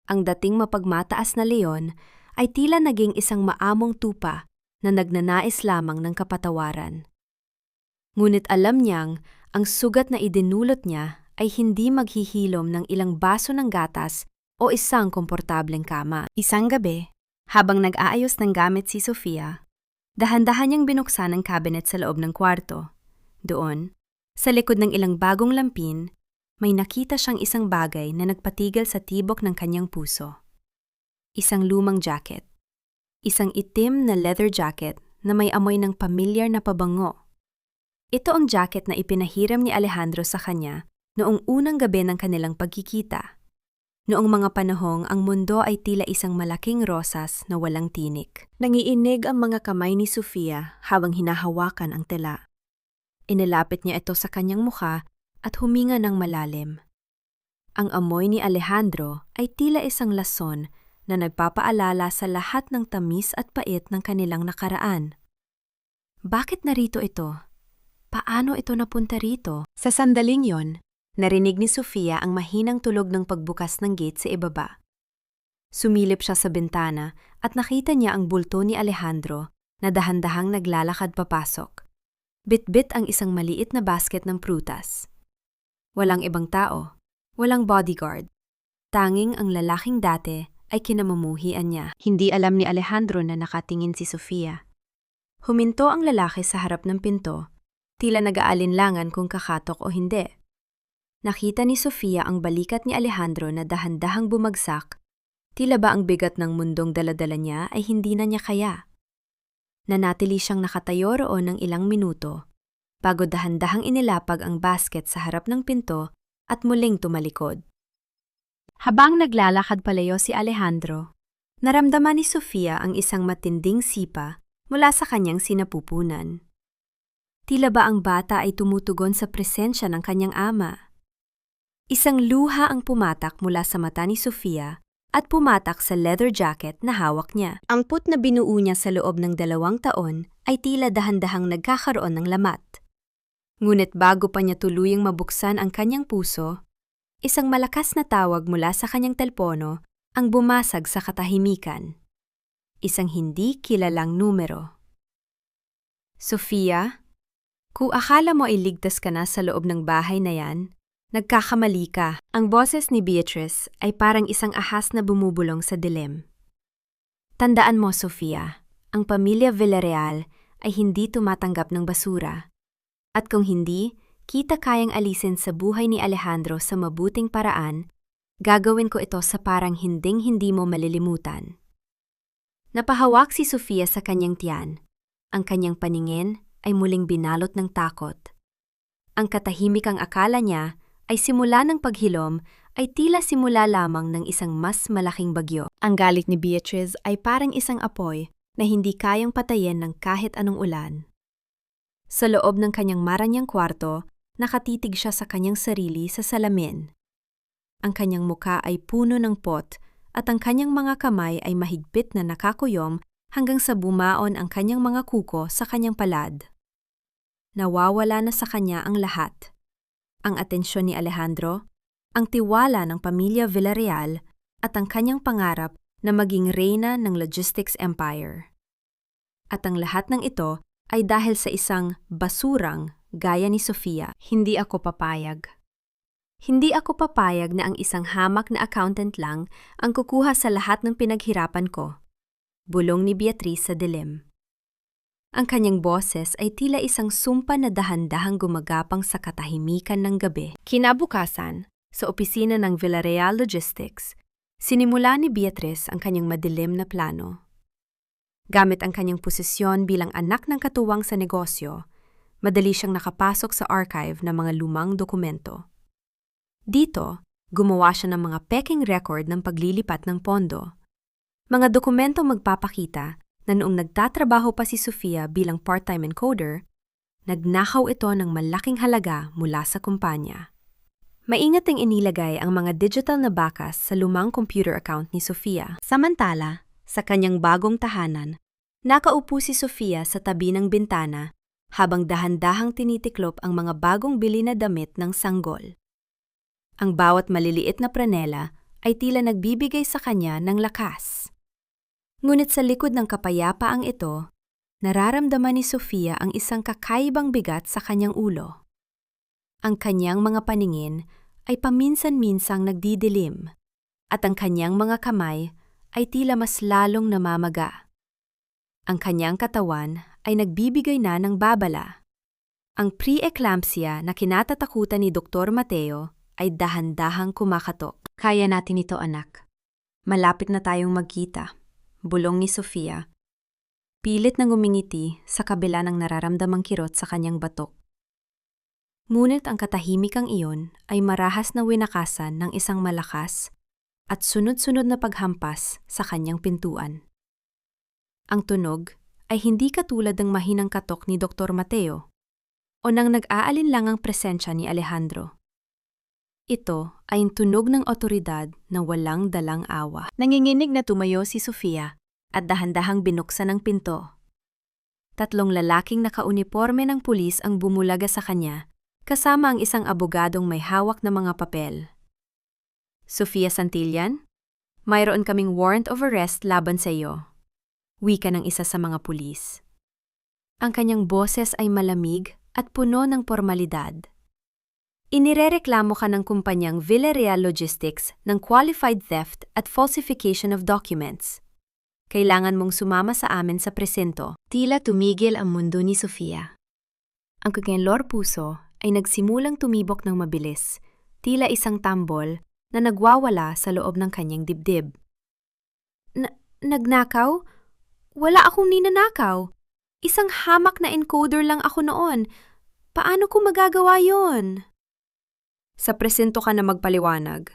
Ang dating mapagmataas na leon ay tila naging isang maamong tupa na nagnanais lamang ng kapatawaran. Ngunit alam niyang ang sugat na idinulot niya ay hindi maghihilom ng ilang baso ng gatas o isang komportableng kama. Isang gabi, habang nag-aayos ng gamit si Sofia, dahan-dahan niyang binuksan ang cabinet sa loob ng kwarto. Doon, sa likod ng ilang bagong lampin, may nakita siyang isang bagay na nagpatigil sa tibok ng kanyang puso. Isang lumang jacket. Isang itim na leather jacket na may amoy ng pamilyar na pabango. Ito ang jacket na ipinahiram ni Alejandro sa kanya noong unang gabi ng kanilang pagkikita. Noong mga panahong ang mundo ay tila isang malaking rosas na walang tinik. Nangiinig ang mga kamay ni Sofia habang hinahawakan ang tela. Inilapit niya ito sa kanyang mukha at huminga ng malalim. Ang amoy ni Alejandro ay tila isang lason na nagpapaalala sa lahat ng tamis at pait ng kanilang nakaraan. Bakit narito ito? Paano ito napunta rito? Sa sandaling yon, narinig ni Sofia ang mahinang tulog ng pagbukas ng gate sa ibaba. Sumilip siya sa bintana at nakita niya ang bulto ni Alejandro na dahan-dahang naglalakad papasok. Bit-bit ang isang maliit na basket ng prutas. Walang ibang tao, walang bodyguard. Tanging ang lalaking dati ay kinamumuhian niya. Hindi alam ni Alejandro na nakatingin si Sofia. Huminto ang lalaki sa harap ng pinto, tila nag-aalinlangan kung kakatok o hindi. Nakita ni Sofia ang balikat ni Alejandro na dahan-dahang bumagsak. Tila ba ang bigat ng mundong daladala niya ay hindi na niya kaya? Nanatili siyang nakatayo roon ng ilang minuto, bago dahan-dahang inilapag ang basket sa harap ng pinto at muling tumalikod. Habang naglalakad palayo si Alejandro, naramdaman ni Sofia ang isang matinding sipa mula sa kanyang sinapupunan. Tila ba ang bata ay tumutugon sa presensya ng kanyang ama? Isang luha ang pumatak mula sa mata ni Sofia at pumatak sa leather jacket na hawak niya. Ang put na binuo niya sa loob ng 2 taon ay tila dahan-dahang nagkakaroon ng lamat. Ngunit bago pa niya tuluyang mabuksan ang kanyang puso, isang malakas na tawag mula sa kanyang telpono ang bumasag sa katahimikan. isang hindi kilalang numero. Sofia, kung akala mo ay ligtas ka na sa loob ng bahay na yan, nagkakamali ka. Ang boses ni Beatrice ay parang isang ahas na bumubulong sa dilim. Tandaan mo, Sofia, ang pamilya Villarreal ay hindi tumatanggap ng basura. At kung hindi, kita kayang alisin sa buhay ni Alejandro sa mabuting paraan, gagawin ko ito sa parang hinding-hindi mo malilimutan. Napahawak si Sofia sa kanyang tiyan. Ang kanyang paningin ay muling binalot ng takot. Ang katahimikang akala niya ay simula ng paghilom ay tila simula lamang ng isang mas malaking bagyo. Ang galit ni Beatrice ay parang isang apoy na hindi kayang patayin ng kahit anong ulan. Sa loob ng kanyang maranyang kwarto, nakatitig siya sa kanyang sarili sa salamin. Ang kanyang muka ay puno ng pot at ang kanyang mga kamay ay mahigpit na nakakuyom hanggang sa bumaon ang kanyang mga kuko sa kanyang palad. Nawawala na sa kanya ang lahat. Ang atensyon ni Alejandro, ang tiwala ng pamilya Villarreal at ang kanyang pangarap na maging reyna ng logistics empire. At ang lahat ng ito ay dahil sa isang basurang gaya ni Sofia. Hindi ako papayag. Hindi ako papayag na ang isang hamak na accountant lang ang kukuha sa lahat ng pinaghirapan ko. Bulong ni Beatrice sa dilim. Ang kanyang boses ay tila isang sumpa na dahan-dahang gumagapang sa katahimikan ng gabi. Kinabukasan, sa opisina ng Villarreal Logistics, sinimula ni Beatrice ang kanyang madilim na plano. Gamit ang kanyang posisyon bilang anak ng katuwang sa negosyo, madali siyang nakapasok sa archive ng mga lumang dokumento. Dito, gumawa siya ng mga peking record ng paglilipat ng pondo. Mga dokumentong magpapakita na noong nagtatrabaho pa si Sofia bilang part-time encoder, nagnakaw ito ng malaking halaga mula sa kumpanya. Maingat ang inilagay ang mga digital na bakas sa lumang computer account ni Sofia. Samantala, sa kanyang bagong tahanan, nakaupo si Sofia sa tabi ng bintana habang dahan-dahang tinitiklop ang mga bagong bili na damit ng sanggol. Ang bawat maliliit na pranela ay tila nagbibigay sa kanya ng lakas. Ngunit sa likod ng kapayapaang ito, nararamdaman ni Sofia ang isang kakaibang bigat sa kanyang ulo. Ang kanyang mga paningin ay paminsan-minsang nagdidilim, at ang kanyang mga kamay ay tila mas lalong namamaga. Ang kanyang katawan ay nagbibigay na ng babala. Ang pre-eclampsia na kinatatakutan ni Dr. Mateo ay dahan-dahang kumakatok. Kaya natin ito, anak. Malapit na tayong magkita. Bulong ni Sofia. Pilit na ngumingiti sa kabila ng nararamdamang kirot sa kanyang batok. Ngunit ang katahimikang iyon ay marahas na winakasan ng isang malakas at sunod-sunod na paghampas sa kanyang pintuan. Ang tunog ay hindi katulad ng mahinang katok ni Dr. Mateo o ng nag-aalinlangang presensya ni Alejandro. Ito ay tunog ng otoridad na walang dalang awa. Nanginginig na tumayo si Sofia at dahan-dahang binuksan ang pinto. 3 lalaking nakauniporme ng pulis ang bumulaga sa kanya, kasama ang isang abogadong may hawak na mga papel. Sofia Santillan, mayroon kaming warrant of arrest laban sa iyo. Wika ng isa sa mga pulis. Ang kanyang boses ay malamig at puno ng formalidad. Inirereklamo ka ng kumpanyang Villarreal Logistics ng qualified theft at falsification of documents. Kailangan mong sumama sa amin sa presinto. Tila tumigil ang mundo ni Sofia. Ang kanyang lor puso ay nagsimulang tumibok ng mabilis, tila isang tambol na nagwawala sa loob ng kanyang dibdib. Nagnakaw? Wala akong ninanakaw. Isang hamak na encoder lang ako noon. Paano ko magagawa yon? Sa presinto ka na magpaliwanag,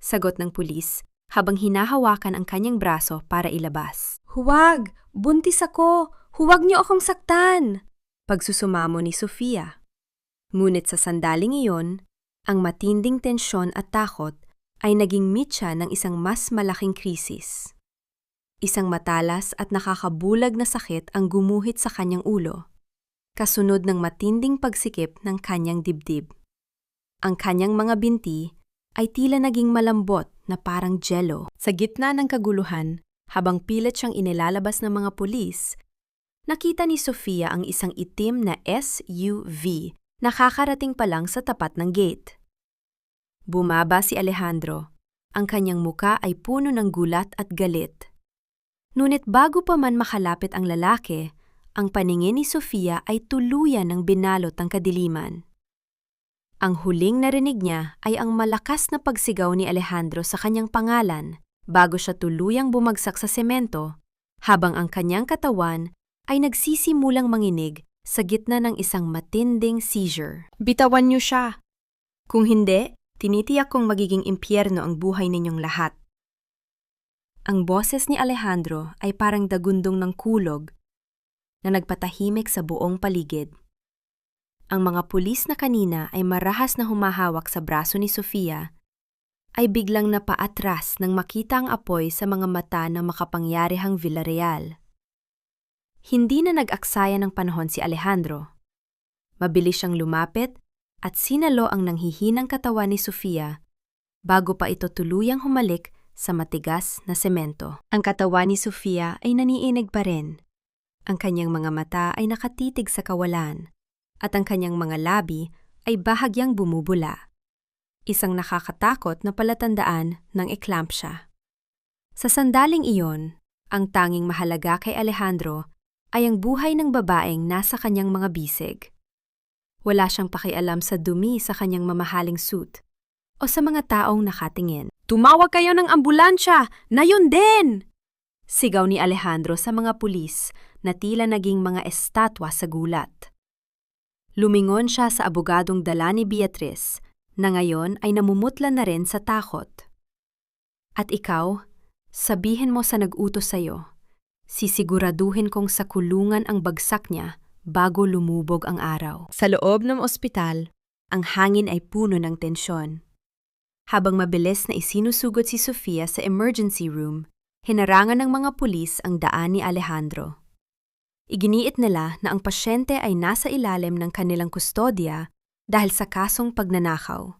sagot ng pulis habang hinahawakan ang kanyang braso para ilabas. Huwag! Buntis ako! Huwag niyo akong saktan! Pagsusumamo ni Sofia. Ngunit sa sandaling iyon, ang matinding tensyon at takot ay naging mitya ng isang mas malaking krisis. Isang matalas at nakakabulag na sakit ang gumuhit sa kanyang ulo, kasunod ng matinding pagsikip ng kanyang dibdib. Ang kanyang mga binti ay tila naging malambot na parang jelo. Sa gitna ng kaguluhan, Habang pilit siyang inilalabas ng mga pulis, nakita ni Sofia ang isang itim na SUV na kakarating pa lang sa tapat ng gate. Bumaba si Alejandro. Ang kanyang muka ay puno ng gulat at galit. Ngunit bago pa man makalapit ang lalaki, ang paningin ni Sofia ay tuluyan ng binalot ng kadiliman. Ang huling narinig niya ay ang malakas na pagsigaw ni Alejandro sa kanyang pangalan bago siya tuluyang bumagsak sa semento, habang ang kanyang katawan ay nagsisimulang manginig sa gitna ng isang matinding seizure. Bitawan niyo siya! Kung hindi, tinitiyak kong magiging impyerno ang buhay ninyong lahat. Ang boses ni Alejandro ay parang dagundong ng kulog na nagpatahimik sa buong paligid. Ang mga pulis na kanina ay marahas na humahawak sa braso ni Sofia ay biglang napaatras nang makita ang apoy sa mga mata ng makapangyarihang Villarreal. Hindi na nag-aksaya ng panahon si Alejandro. Mabilis siyang lumapit at sinalo ang nanghihinang katawan ni Sofia bago pa ito tuluyang humalik sa matigas na semento. Ang katawan ni Sofia ay naniinig pa rin. Ang kanyang mga mata ay nakatitig sa kawalan at ang kanyang mga labi ay bahagyang bumubula. Isang nakakatakot na palatandaan ng eclampsia. Sa sandaling iyon, ang tanging mahalaga kay Alejandro ay ang buhay ng babaeng nasa kanyang mga bisig. Wala siyang pakialam sa dumi sa kanyang mamahaling suit o sa mga taong nakatingin. "Tumawag kayo ng ambulansya! Na yun din!" Sigaw ni Alejandro sa mga pulis na tila naging mga estatwa sa gulat. Lumingon siya sa abogadong dala ni Beatriz na ngayon ay namumutla na rin sa takot. "At ikaw, sabihin mo sa nag-utos sa'yo, sisiguraduhin kong sa kulungan ang bagsak niya bago lumubog ang araw." Sa loob ng ospital, ang hangin ay puno ng tensyon. Habang mabilis na isinusugod si Sofia sa emergency room, hinarangan ng mga pulis ang daan ni Alejandro. Iginiit nila na ang pasyente ay nasa ilalim ng kanilang kustodya dahil sa kasong pagnanakaw.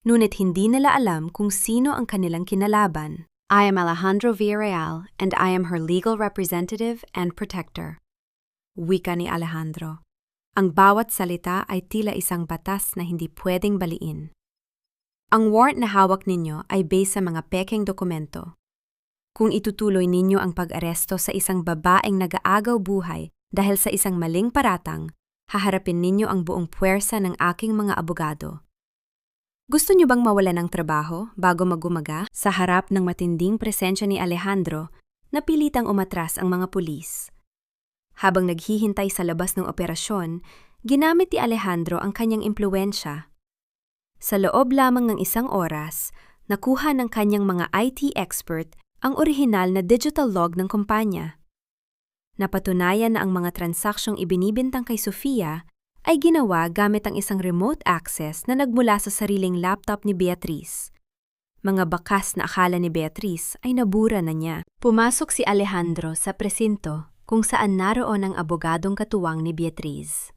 Ngunit hindi nila alam kung sino ang kanilang kinalaban. "I am Alejandro Villarreal and I am her legal representative and protector." Wika ni Alejandro. Ang bawat salita ay tila isang batas na hindi pwedeng baliin. Ang warrant na hawak ninyo ay based sa mga pekeng dokumento. Kung itutuloy ninyo ang pag-aresto sa isang babaeng nag-aagaw buhay dahil sa isang maling paratang, haharapin ninyo ang buong puwersa ng aking mga abogado. Gusto niyo bang mawala ng trabaho bago magumaga? Sa harap ng matinding presensya ni Alejandro, napilitang umatras ang mga pulis. Habang naghihintay sa labas ng operasyon, ginamit ni Alejandro ang kanyang impluwensya. Sa loob lamang ng isang oras, nakuha ng kanyang mga IT expert ang orihinal na digital log ng kumpanya. Napatunayan na ang mga transaksyong ibinibintang kay Sofia ay ginawa gamit ang isang remote access na nagmula sa sariling laptop ni Beatriz. Mga bakas na akala ni Beatriz ay nabura na niya. Pumasok si Alejandro sa presinto kung saan naroon ang abogadong katuwang ni Beatriz.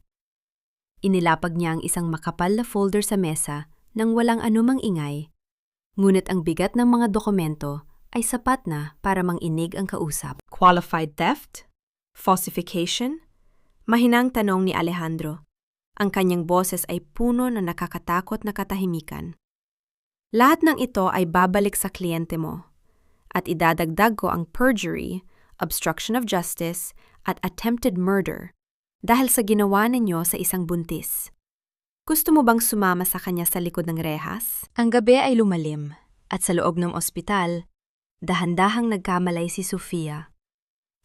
Inilapag niya ang isang makapal na folder sa mesa nang walang anumang ingay, ngunit ang bigat ng mga dokumento ay sapat na para manginig ang kausap. "Qualified theft? Falsification?" Mahinang tanong ni Alejandro. Ang kanyang boses ay puno ng nakakatakot na katahimikan. "Lahat ng ito ay babalik sa kliyente mo. At idadagdag ko ang perjury, obstruction of justice, at attempted murder dahil sa ginawa ninyo sa isang buntis. Gusto mo bang sumama sa kanya sa likod ng rehas?" Ang gabi ay lumalim at sa loob ng ospital, dahan-dahang nagkamalay si Sofia.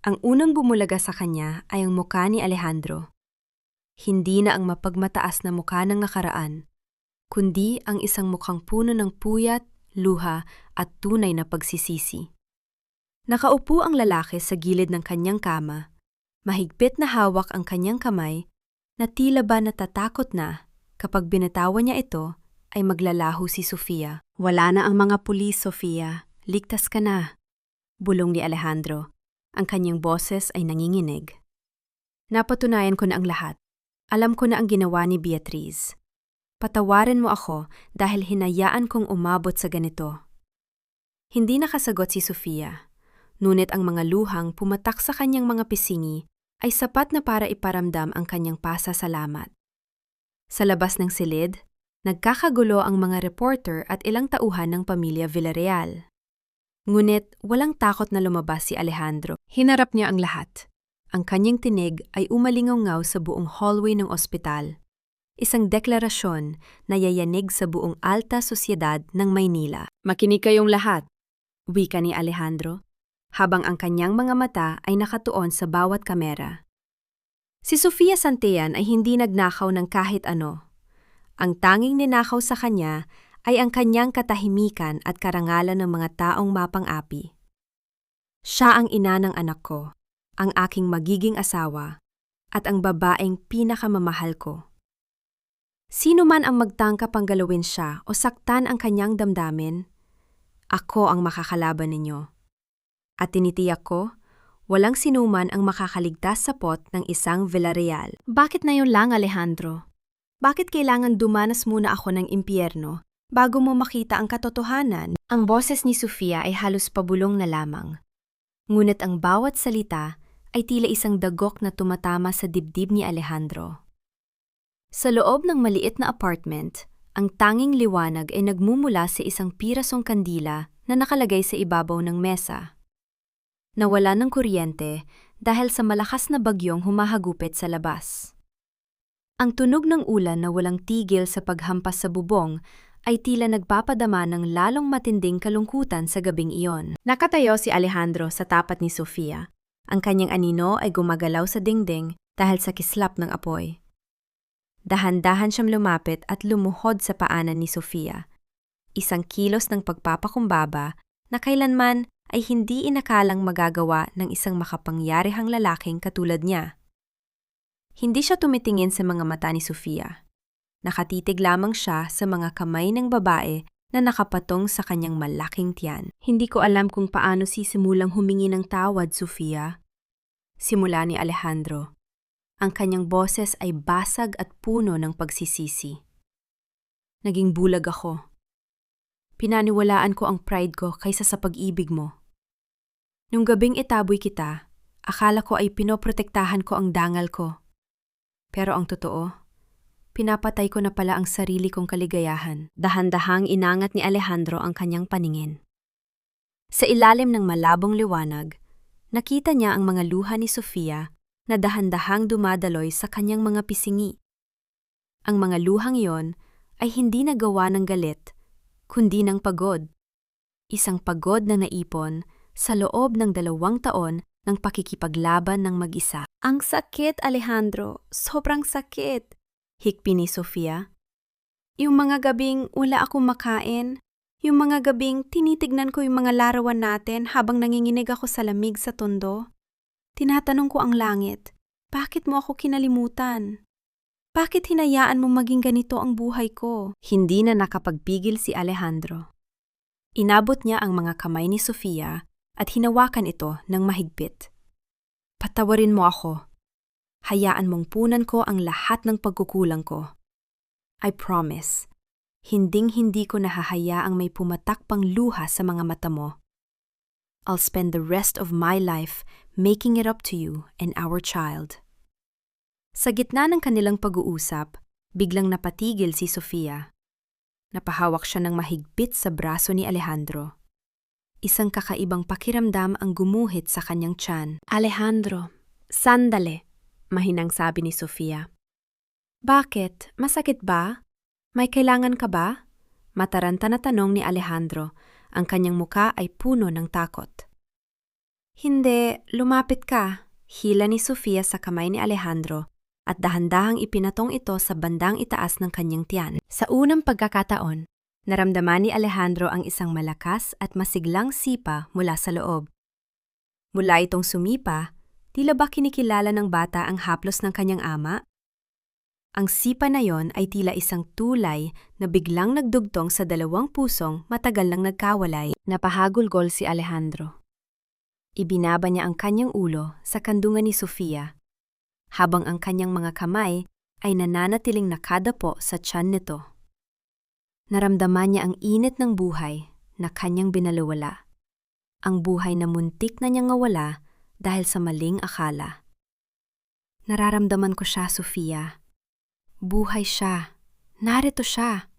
Ang unang bumulaga sa kanya ay ang mukha ni Alejandro. Hindi na ang mapagmataas na mukha ng nakaraan, kundi ang isang mukhang puno ng puyat, luha at tunay na pagsisisi. Nakaupo ang lalaki sa gilid ng kanyang kama, mahigpit na hawak ang kanyang kamay na tila ba natatakot na kapag binatawan niya ito ay maglalaho si Sofia. "Wala na ang mga pulis, Sofia. Ligtas ka na," bulong ni Alejandro. Ang kanyang boses ay nanginginig. "Napatunayan ko na ang lahat. Alam ko na ang ginawa ni Beatriz. Patawarin mo ako dahil hinayaan kong umabot sa ganito." Hindi nakasagot si Sofia, Ngunit ang mga luhang pumatak sa kanyang mga pisingi ay sapat na para iparamdam ang kanyang pasasalamat. Sa labas ng silid, nagkakagulo ang mga reporter at ilang tauhan ng pamilya Villarreal. Ngunit walang takot na lumabas si Alejandro. Hinarap niya ang lahat. Ang kanyang tinig ay umalingaw sa buong hallway ng ospital. Isang deklarasyon na yayanig sa buong alta sosyedad ng Maynila. Makinig kayong lahat, wika ni Alejandro, habang ang kanyang mga mata ay nakatuon sa bawat kamera. Si Sofia Santillan ay hindi nagnakaw ng kahit ano. Ang tanging ninakaw sa kanya ay ang kanyang katahimikan at karangalan ng mga taong mapang-api. Siya ang ina ng anak ko, ang aking magiging asawa, at ang babaeng pinakamamahal ko. Sino man ang magtangkap ang galawin siya o saktan ang kanyang damdamin, ako ang makakalaban ninyo. At tinitiyak ko, walang sinuman ang makakaligtas sa pot ng isang Villarreal. Bakit na yun lang, Alejandro? Bakit kailangan dumanas muna ako ng impyerno bago mo makita ang katotohanan? Ang boses ni Sofia ay halos pabulong na lamang. Ngunit ang bawat salita ay tila isang dagok na tumatama sa dibdib ni Alejandro. Sa loob ng maliit na apartment, ang tanging liwanag ay nagmumula sa isang pirasong kandila na nakalagay sa ibabaw ng mesa. Nawala ng kuryente dahil sa malakas na bagyong humahagupit sa labas. Ang tunog ng ulan na walang tigil sa paghampas sa bubong ay tila nagpapadama ng lalong matinding kalungkutan sa gabing iyon. Nakatayo si Alejandro sa tapat ni Sofia. Ang kanyang anino ay gumagalaw sa dingding dahil sa kislap ng apoy. Dahan-dahan siyang lumapit at lumuhod sa paanan ni Sofia. Isang kilos ng pagpapakumbaba na kailanman ay hindi inakalang magagawa ng isang makapangyarihang lalaking katulad niya. Hindi siya tumitingin sa mga mata ni Sofia. Nakatitig lamang siya sa mga kamay ng babae na nakapatong sa kanyang malaking tiyan. Hindi ko alam kung paano sisimulang humingi ng tawad, Sofia. Simula ni Alejandro. Ang kanyang boses ay basag at puno ng pagsisisi. Naging bulag ako. Pinaniwalaan ko ang pride ko kaysa sa pag-ibig mo. Nung gabing itaboy kita, akala ko ay pinoprotektahan ko ang dangal ko. Pero ang totoo, pinapatay ko na pala ang sarili kong kaligayahan. Dahan-dahang inangat ni Alejandro ang kanyang paningin. Sa ilalim ng malabong liwanag, nakita niya ang mga luha ni Sofia na dahan-dahang dumadaloy sa kanyang mga pisingi. Ang mga luhang iyon ay hindi nagawa ng galit, kundi ng pagod. Isang pagod na naipon sa loob ng 2 taon ng pakikipaglaban ng mag-isa. Ang sakit, Alejandro. Sobrang sakit. Hikpi ni Sofia. Yung mga gabing wala akong makain, yung mga gabing tinitignan ko yung mga larawan natin habang nanginginig ako sa lamig sa tondo. Tinatanong ko ang langit, bakit mo ako kinalimutan? Bakit hinayaan mong maging ganito ang buhay ko? Hindi na nakapagpigil si Alejandro. Inabot niya ang mga kamay ni Sofia at hinawakan ito ng mahigpit. Patawarin mo ako. Hayaan mong punan ko ang lahat ng pagkukulang ko. I promise, hinding-hindi ko nahahayaang may pumatak pang luha sa mga mata mo. I'll spend the rest of my life making it up to you and our child. Sa gitna ng kanilang pag-uusap, biglang napatigil si Sofia. Napahawak siya ng mahigpit sa braso ni Alejandro. Isang kakaibang pakiramdam ang gumuhit sa kanyang tiyan. Alejandro, sandali, mahinang sabi ni Sofia. Bakit? Masakit ba? May kailangan ka ba? Mataranta na tanong ni Alejandro. Ang kanyang muka ay puno ng takot. Hindi, lumapit ka. Hila ni Sofia sa kamay ni Alejandro at dahan-dahang ipinatong ito sa bandang itaas ng kanyang tiyan. Sa unang pagkakataon, naramdaman ni Alejandro ang isang malakas at masiglang sipa mula sa loob. Mula itong sumipa, tila ba kinikilala ng bata ang haplos ng kanyang ama? Ang sipa na yon ay tila isang tulay na biglang nagdugtong sa 2 pusong matagal nang nagkawalay. Napahagulgol si Alejandro. Ibinaba niya ang kanyang ulo sa kandungan ni Sofia, habang ang kanyang mga kamay ay nananatiling nakadapo sa tiyan nito. Naramdaman niya ang init ng buhay na kanyang binaluwala. ang buhay na muntik na niyang nawala dahil sa maling akala. Nararamdaman ko siya, Sofia. Buhay siya. Narito siya.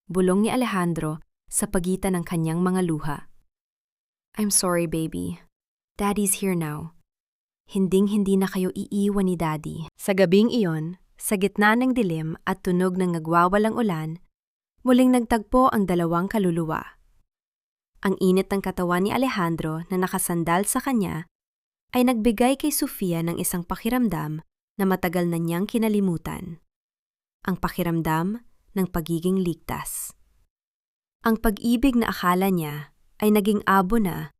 Bulong ni Alejandro sa pagitan ng kanyang mga luha. I'm sorry, baby. Daddy's here now. Hinding-hindi na kayo iiwan ni Daddy. Sa gabing iyon, sa gitna ng dilim at tunog ng nagwawalang ulan, muling nagtagpo ang dalawang kaluluwa. Ang init ng katawan ni Alejandro na nakasandal sa kanya ay nagbigay kay Sofia ng isang pakiramdam na matagal na niyang kinalimutan. Ang pakiramdam ng pagiging ligtas. Ang pag-ibig na akala niya ay naging abo na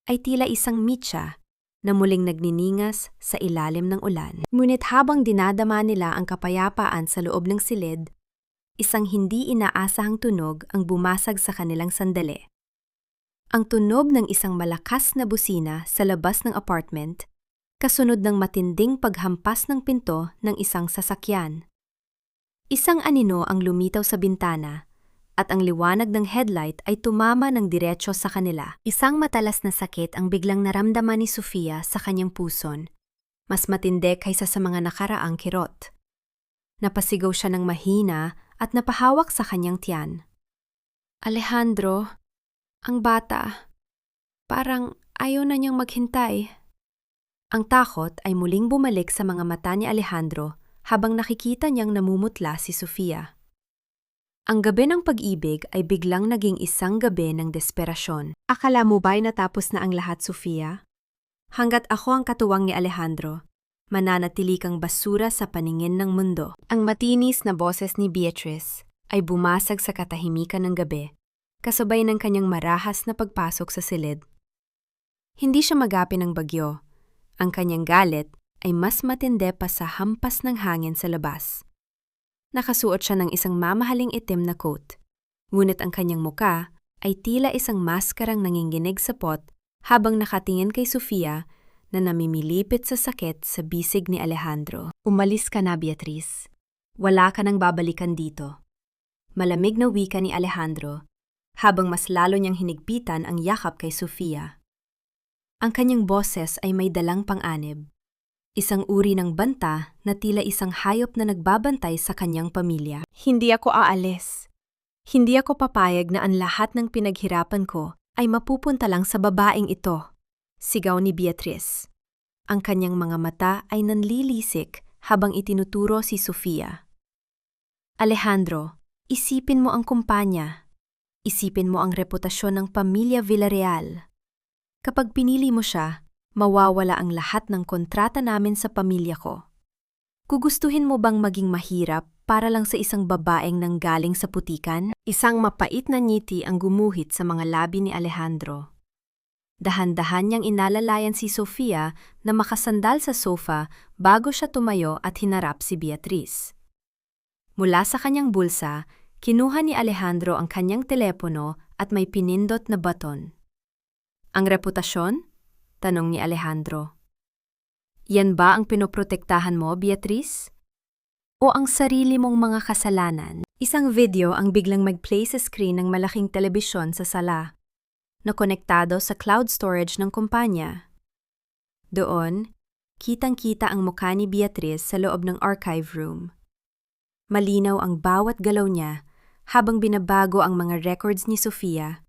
ay tila isang mitsa na muling nagniningas sa ilalim ng ulan. Ngunit habang dinadama nila ang kapayapaan sa loob ng silid, isang hindi inaasahang tunog ang bumasag sa kanilang sandali. Ang tunog ng isang malakas na busina sa labas ng apartment, kasunod ng matinding paghampas ng pinto ng isang sasakyan. Isang anino ang lumitaw sa bintana at ang liwanag ng headlight ay tumama ng diretso sa kanila. Isang matalas na sakit ang biglang naramdaman ni Sofia sa kanyang puson, mas matindi kaysa sa mga nakaraang kirot. Napasigaw siya ng mahina at napahawak sa kanyang tiyan. Alejandro, ang bata, parang ayaw na niyang maghintay. Ang takot ay muling bumalik sa mga mata ni Alejandro habang nakikita niyang namumutla si Sofia. Ang gabi ng pag-ibig ay biglang naging isang gabi ng desperasyon. Akala mo ba'y natapos na ang lahat, Sofia? Hanggat ako ang katuwang ni Alejandro, mananatili kang basura sa paningin ng mundo. Ang matinis na boses ni Beatrice ay bumasag sa katahimikan ng gabi, kasabay ng kanyang marahas na pagpasok sa silid. Hindi siya magapi ng bagyo. Ang kanyang galit ay mas matindi pa sa hampas ng hangin sa labas. Nakasuot siya ng isang mamahaling itim na coat, ngunit ang kanyang muka ay tila isang maskarang nanginginig sa pot habang nakatingin kay Sofia na namimilipit sa sakit sa bisig ni Alejandro. Umalis ka na, Beatrice. Wala ka nang babalikan dito. Malamig na wika ni Alejandro habang mas lalo niyang hinigpitan ang yakap kay Sofia. Ang kanyang boses ay may dalang pang-anib. Isang uri ng banta na tila isang hayop na nagbabantay sa kanyang pamilya. Hindi ako aalis. Hindi ako papayag na ang lahat ng pinaghirapan ko ay mapupunta lang sa babaeng ito. Sigaw ni Beatrice. Ang kanyang mga mata ay nanlilisik habang itinuturo si Sofia. Alejandro, isipin mo ang kumpanya. Isipin mo ang reputasyon ng pamilya Villarreal. Kapag pinili mo siya, mawawala ang lahat ng kontrata namin sa pamilya ko. Gugustuhin mo bang maging mahirap para lang sa isang babaeng nanggaling sa putikan? Isang mapait na ngiti ang gumuhit sa mga labi ni Alejandro. Dahan-dahan niyang inalalayan si Sofia na makasandal sa sofa bago siya tumayo at hinarap si Beatrice. Mula sa kanyang bulsa, kinuha ni Alejandro ang kanyang telepono at may pinindot na button. Ang reputasyon? Tanong ni Alejandro. Yan ba ang pinoprotektahan mo, Beatrice? O ang sarili mong mga kasalanan? Isang video ang biglang mag-play sa screen ng malaking telebisyon sa sala, na konektado sa cloud storage ng kumpanya. Doon, kitang-kita ang mukha ni Beatrice sa loob ng archive room. Malinaw ang bawat galaw niya habang binabago ang mga records ni Sofia,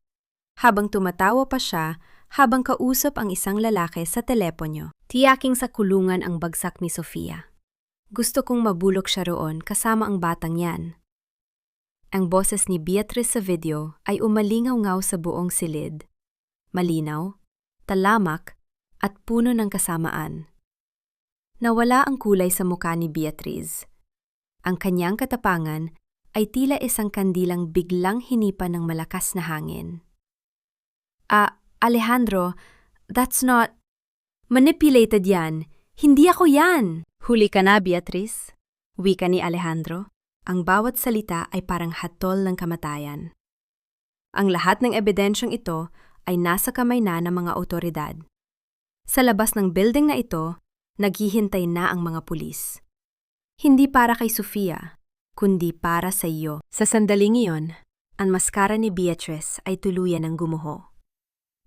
habang tumatawa pa siya habang kausap ang isang lalaki sa telepono. Tiyaking sa kulungan ang bagsak ni Sofia. Gusto kong mabulok siya roon kasama ang batang yan. Ang boses ni Beatrice sa video ay umalingaw-ngaw sa buong silid. Malinaw, talamak, at puno ng kasamaan. Nawala ang kulay sa mukha ni Beatrice. Ang kanyang katapangan ay tila isang kandilang biglang hinipan ng malakas na hangin. Alejandro, that's not... Manipulated yan. Hindi ako yan. Huli ka na, Beatrice. Wika ni Alejandro. Ang bawat salita ay parang hatol ng kamatayan. Ang lahat ng ebidensyang ito ay nasa kamay na ng mga otoridad. Sa labas ng building na ito, naghihintay na ang mga pulis. Hindi para kay Sofia, kundi para sa iyo. Sa sandaling iyon, ang maskara ni Beatrice ay tuluyan ng gumuho.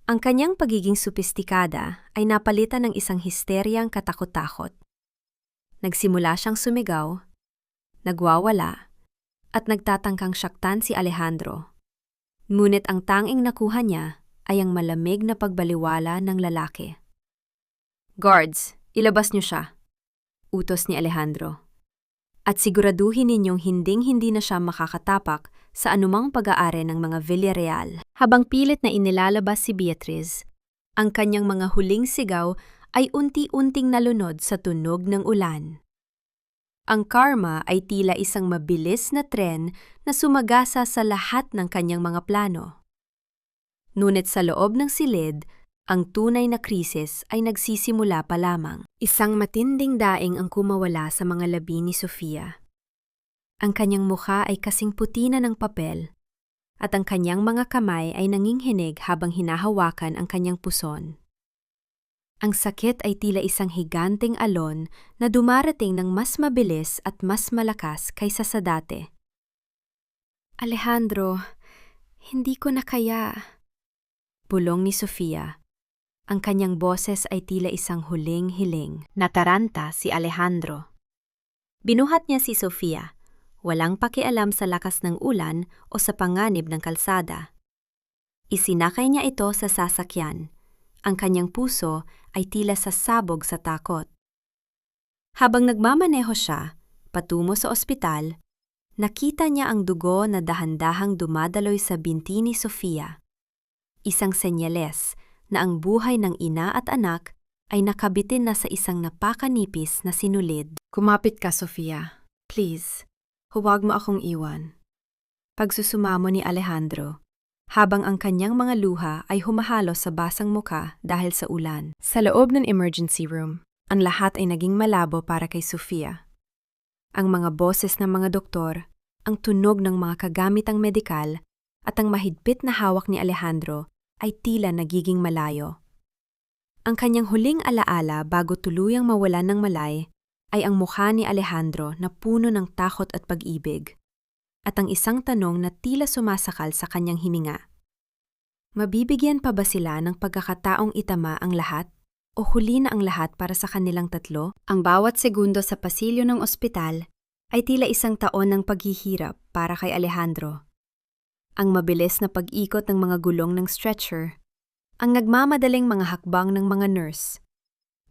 Ang kanyang pagiging sopistikada ay napalitan ng isang histeryang katakot-takot. Nagsimula siyang sumigaw, nagwawala, at nagtatangkang saktan si Alejandro. Ngunit ang tanging nakuha niya ay ang malamig na pagbaliwala ng lalaki. "Guards, ilabas niyo siya," utos ni Alejandro. "At siguraduhin ninyong hinding-hindi na siya makakatapak sa anumang pag-aari ng mga Villarreal." Habang pilit na inilalabas si Beatriz, ang kanyang mga huling sigaw ay unti-unting nalunod sa tunog ng ulan. Ang karma ay tila isang mabilis na tren na sumagasa sa lahat ng kanyang mga plano. Ngunit sa loob ng silid, ang tunay na krisis ay nagsisimula pa lamang. Isang matinding daing ang kumawala sa mga labi ni Sofia. Ang kanyang mukha ay kasing puti na ng papel, at ang kanyang mga kamay ay nanginghinig habang hinahawakan ang kanyang puson. Ang sakit ay tila isang higanting alon na dumarating ng mas mabilis at mas malakas kaysa sa dati. "Alejandro, hindi ko na kaya," bulong ni Sofia. Ang kanyang boses ay tila isang huling hiling. Nataranta si Alejandro. Binuhat niya si Sofia, walang pakialam sa lakas ng ulan o sa panganib ng kalsada. Isinakay niya ito sa sasakyan. Ang kanyang puso ay tila sasabog sa takot. Habang nagmamaneho siya, patungo sa ospital, nakita niya ang dugo na dahan-dahang dumadaloy sa binti ni Sofia. Isang senyales na ang buhay ng ina at anak ay nakabitin na sa isang napakanipis na sinulid. "Kumapit ka, Sofia. Please, huwag mo akong iwan." Pagsusumamo ni Alejandro, habang ang kanyang mga luha ay humahalo sa basang muka dahil sa ulan. Sa loob ng emergency room, ang lahat ay naging malabo para kay Sofia. Ang mga boses ng mga doktor, ang tunog ng mga kagamitang medikal, at ang mahigpit na hawak ni Alejandro ay tila nagiging malayo. Ang kanyang huling alaala bago tuluyang mawalan ng malay ay ang mukha ni Alejandro na puno ng takot at pag-ibig, at ang isang tanong na tila sumasakal sa kanyang hininga. Mabibigyan pa ba sila ng pagkakataong itama ang lahat o huli na ang lahat para sa kanilang tatlo? Ang bawat segundo sa pasilyo ng ospital ay tila isang taon ng paghihirap para kay Alejandro. Ang mabilis na pag-ikot ng mga gulong ng stretcher, ang nagmamadaling mga hakbang ng mga nurse,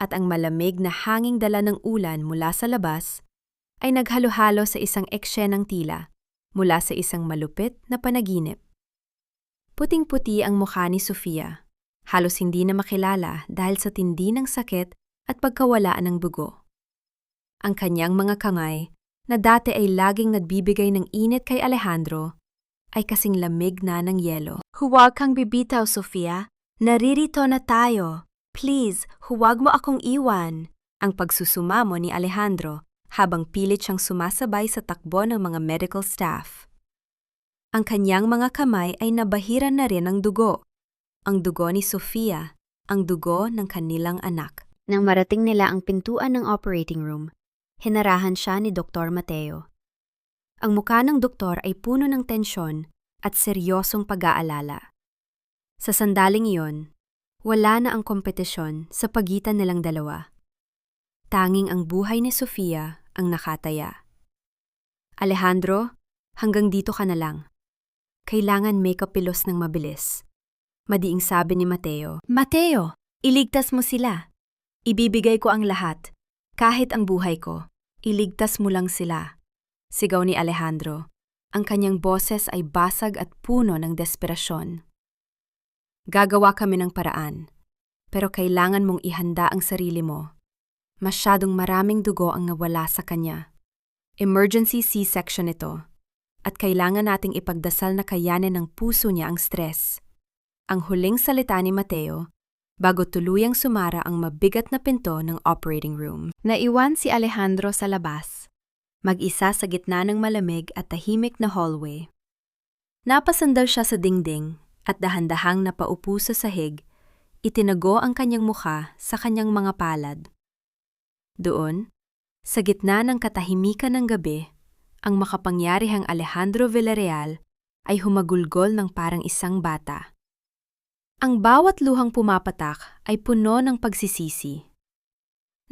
at ang malamig na hanging dala ng ulan mula sa labas ay naghalo-halo sa isang eksenang tila mula sa isang malupit na panaginip. Puting-puti ang mukha ni Sofia, halos hindi na makilala dahil sa tindi ng sakit at pagkawalaan ng dugo. Ang kanyang mga kamay, na dati ay laging nagbibigay ng init kay Alejandro, ay kasing lamig na ng yelo. "Huwag kang bibitaw, Sofia. Naririto na tayo. Please, huwag mo akong iwan." Ang pagsusumamo ni Alejandro habang pilit siyang sumasabay sa takbo ng mga medical staff. Ang kanyang mga kamay ay nabahiran na rin ng dugo. Ang dugo ni Sofia, ang dugo ng kanilang anak. Nang marating nila ang pintuan ng operating room, hinarahan siya ni Dr. Mateo. Ang mukha ng doktor ay puno ng tensyon at seryosong pag-aalala. Sa sandaling iyon, wala na ang kompetisyon sa pagitan nilang dalawa. Tanging ang buhay ni Sofia ang nakataya. "Alejandro, hanggang dito ka na lang. Kailangan may kapilos ng mabilis," madiing sabi ni Mateo. "Mateo, iligtas mo sila. Ibibigay ko ang lahat, kahit ang buhay ko. Iligtas mo lang sila," sigaw ni Alejandro. Ang kanyang boses ay basag at puno ng desperasyon. "Gagawa kami ng paraan, pero kailangan mong ihanda ang sarili mo. Masyadong maraming dugo ang nawala sa kanya. Emergency C-section ito, at kailangan nating ipagdasal na kayanin ng puso niya ang stress." Ang huling salita ni Mateo bago tuluyang sumara ang mabigat na pinto ng operating room. Naiwan si Alejandro sa labas, mag-isa sa gitna ng malamig at tahimik na hallway. Napasandal siya sa dingding at dahan-dahang napaupo sa sahig, itinago ang kanyang mukha sa kanyang mga palad. Doon, sa gitna ng katahimikan ng gabi, ang makapangyarihang Alejandro Villarreal ay humagulgol ng parang isang bata. Ang bawat luhang pumapatak ay puno ng pagsisisi.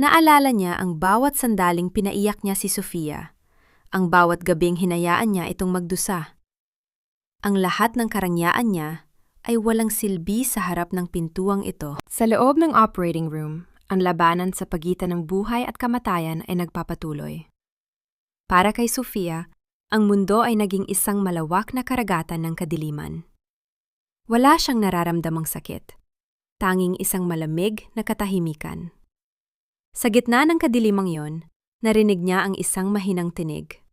Naalala niya ang bawat sandaling pinaiyak niya si Sofia, ang bawat gabing hinayaan niya itong magdusa. Ang lahat ng karangyaan niya ay walang silbi sa harap ng pintuang ito. Sa loob ng operating room, ang labanan sa pagitan ng buhay at kamatayan ay nagpapatuloy. Para kay Sofia, ang mundo ay naging isang malawak na karagatan ng kadiliman. Wala siyang nararamdamang sakit, tanging isang malamig na katahimikan. Sa gitna ng kadilimang yon, narinig niya ang isang mahinang tinig.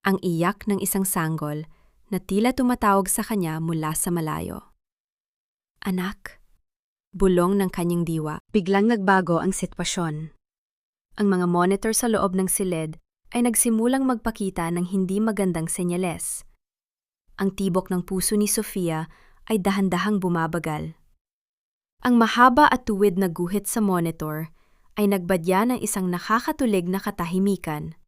Ang iyak ng isang sanggol na tila tumatawag sa kanya mula sa malayo. Anak, bulong ng kanyang diwa. Biglang nagbago ang sitwasyon. Ang mga monitor sa loob ng silid ay nagsimulang magpakita ng hindi magandang senyales. Ang tibok ng puso ni Sofia ay dahan-dahang bumabagal. Ang mahaba at tuwid na guhit sa monitor ay nagbadya ng isang nakakatulig na katahimikan.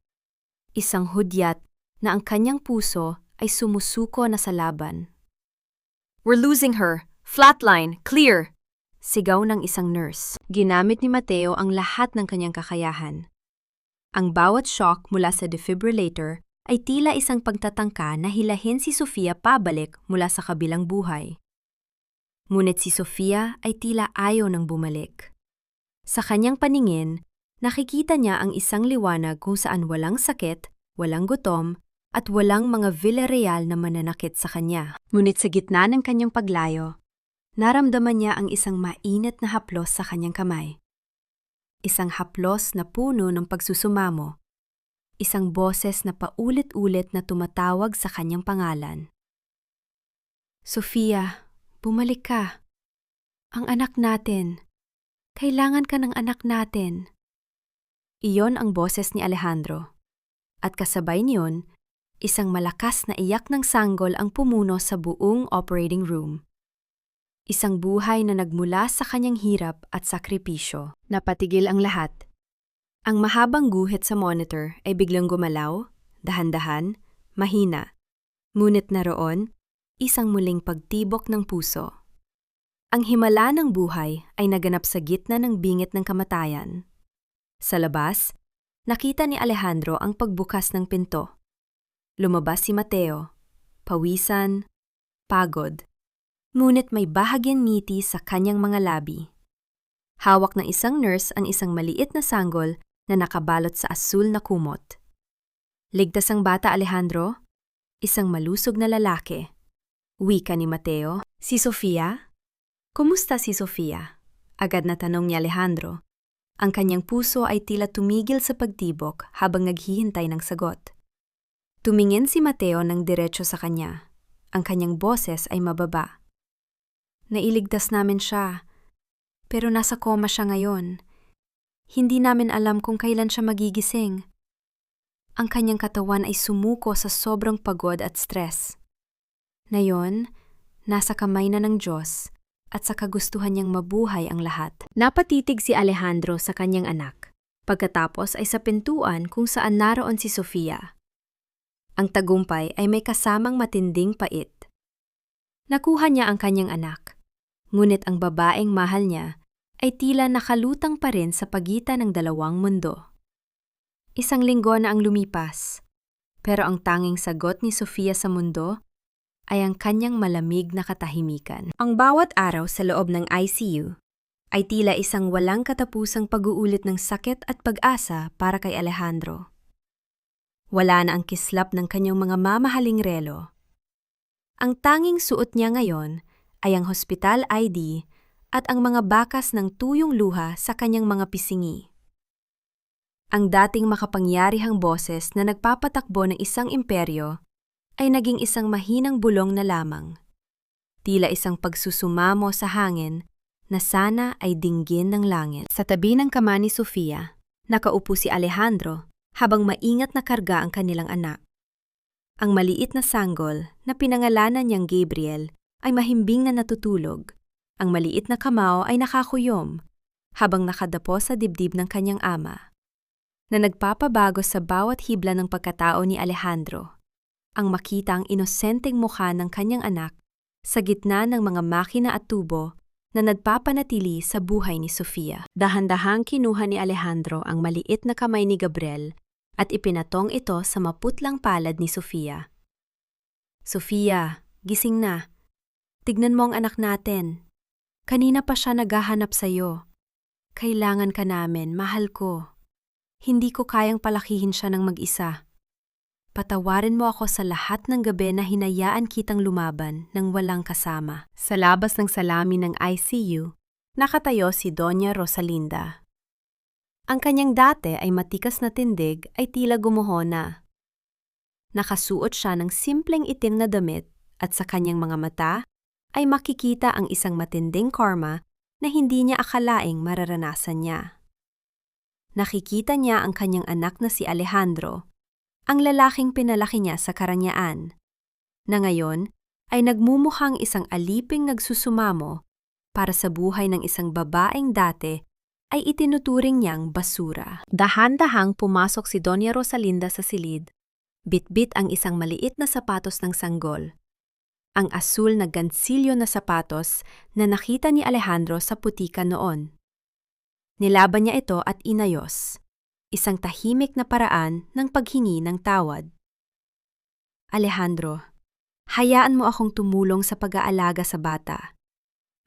Isang hudyat na ang kanyang puso ay sumusuko na sa laban. "We're losing her! Flatline! Clear!" Sigaw ng isang nurse. Ginamit ni Mateo ang lahat ng kanyang kakayahan. Ang bawat shock mula sa defibrillator ay tila isang pagtatangka na hilahin si Sofia pabalik mula sa kabilang buhay. Ngunit si Sofia ay tila ayaw nang bumalik. Sa kanyang paningin, nakikita niya ang isang liwanag kung saan walang sakit, walang gutom, at walang mga Villarreal na mananakit sa kanya. Ngunit sa gitna ng kanyang paglayo, naramdaman niya ang isang mainit na haplos sa kanyang kamay. Isang haplos na puno ng pagsusumamo. Isang boses na paulit-ulit na tumatawag sa kanyang pangalan. "Sofia, bumalik ka. Ang anak natin. Kailangan ka ng anak natin." Iyon ang boses ni Alejandro. At kasabay niyon, isang malakas na iyak ng sanggol ang pumuno sa buong operating room. Isang buhay na nagmula sa kanyang hirap at sakripisyo. Napatigil ang lahat. Ang mahabang guhit sa monitor ay biglang gumalaw, dahan-dahan, mahina. Ngunit naroon, isang muling pagtibok ng puso. Ang himala ng buhay ay naganap sa gitna ng bingit ng kamatayan. Sa labas, nakita ni Alejandro ang pagbukas ng pinto. Lumabas si Mateo, pawisan, pagod. Ngunit may bahagyang ngiti sa kanyang mga labi. Hawak ng isang nurse ang isang maliit na sanggol na nakabalot sa asul na kumot. "Ligtas ang bata, Alejandro?" Isang malusog na lalaki. Wika ni Mateo. "Si Sofia?" "Kumusta si Sofia?" Agad na tanong ni Alejandro. Ang kanyang puso ay tila tumigil sa pagtibok habang naghihintay ng sagot. Tumingin si Mateo ng diretso sa kanya. Ang kanyang boses ay mababa. "Nailigtas namin siya, pero nasa koma siya ngayon. Hindi namin alam kung kailan siya magigising. Ang kanyang katawan ay sumuko sa sobrang pagod at stress. Ngayon, nasa kamay na ng Diyos at sa kagustuhan niyang mabuhay ang lahat." Napatitig si Alejandro sa kanyang anak. Pagkatapos ay sa pintuan kung saan naroon si Sofia. Ang tagumpay ay may kasamang matinding pait. Nakuha niya ang kanyang anak, ngunit ang babaeng mahal niya ay tila nakalutang pa rin sa pagitan ng dalawang mundo. Isang linggo na ang lumipas, pero ang tanging sagot ni Sofia sa mundo ay ang kanyang malamig na katahimikan. Ang bawat araw sa loob ng ICU ay tila isang walang katapusang pag-uulit ng sakit at pag-asa para kay Alejandro. Wala na ang kislap ng kanyang mga mamahaling relo. Ang tanging suot niya ngayon ay ang hospital ID at ang mga bakas ng tuyong luha sa kanyang mga pisingi. Ang dating makapangyarihang boses na nagpapatakbo ng isang imperyo ay naging isang mahinang bulong na lamang. Tila isang pagsusumamo sa hangin na sana ay dinggin ng langit. Sa tabi ng kama ni Sofia, nakaupo si Alejandro habang maingat na karga ang kanilang anak. Ang maliit na sanggol na pinangalanan niyang Gabriel ay mahimbing na natutulog. Ang maliit na kamao ay nakakuyom habang nakadapo sa dibdib ng kanyang ama, na nagpapabago sa bawat hibla ng pagkatao ni Alejandro. Ang makita ang inosenteng mukha ng kanyang anak sa gitna ng mga makina at tubo na nagpapanatili sa buhay ni Sofia. Dahan-dahang kinuha ni Alejandro ang maliit na kamay ni Gabriel at ipinatong ito sa maputlang palad ni Sofia. Sofia, gising na. Tignan mo ang anak natin. Kanina pa siya naghahanap sa'yo. Kailangan ka namin, mahal ko. Hindi ko kayang palakihin siya ng mag-isa. Patawarin mo ako sa lahat ng gabi na hinayaan kitang lumaban ng walang kasama. Sa labas ng salamin ng ICU, nakatayo si Doña Rosalinda. Ang kanyang dati ay matikas na tindig ay tila gumuho na. Nakasuot siya ng simpleng itim na damit at sa kanyang mga mata ay makikita ang isang matinding karma na hindi niya akalaing mararanasan niya. Nakikita niya ang kanyang anak na si Alejandro, ang lalaking pinalaki niya sa karangyaan, na ngayon ay nagmumukhang isang aliping nagsusumamo para sa buhay ng isang babaeng dati ay itinuturing niyang basura. Dahan-dahang pumasok si Doña Rosalinda sa silid, bitbit ang isang maliit na sapatos ng sanggol, ang asul na gansilyo na sapatos na nakita ni Alejandro sa putika noon. Nilaban niya ito at inayos, isang tahimik na paraan ng paghingi ng tawad. Alejandro, hayaan mo akong tumulong sa pag-aalaga sa bata.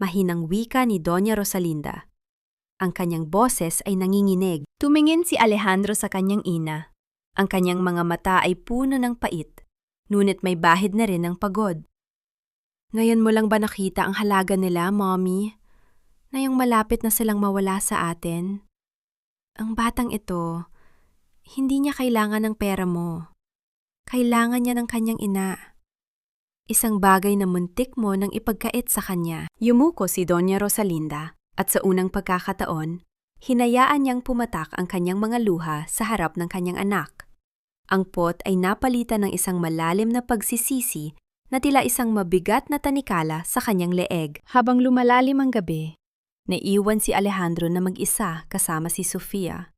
Mahinang wika ni Doña Rosalinda. Ang kanyang boses ay nanginginig. Tumingin si Alejandro sa kanyang ina. Ang kanyang mga mata ay puno ng pait, ngunit may bahid na rin ng pagod. Ngayon mo lang ba nakita ang halaga nila, Mommy? Na yung malapit na silang mawala sa atin? Ang batang ito, hindi niya kailangan ng pera mo. Kailangan niya ng kanyang ina. Isang bagay na muntik mo nang ipagkait sa kanya. Yumuko si Doña Rosalinda at sa unang pagkakataon, hinayaan niyang pumatak ang kanyang mga luha sa harap ng kanyang anak. Ang pot ay napalitan ng isang malalim na pagsisisi na tila isang mabigat na tanikala sa kanyang leeg. Habang lumalalim ang gabi, naiwan si Alejandro na mag-isa kasama si Sofia.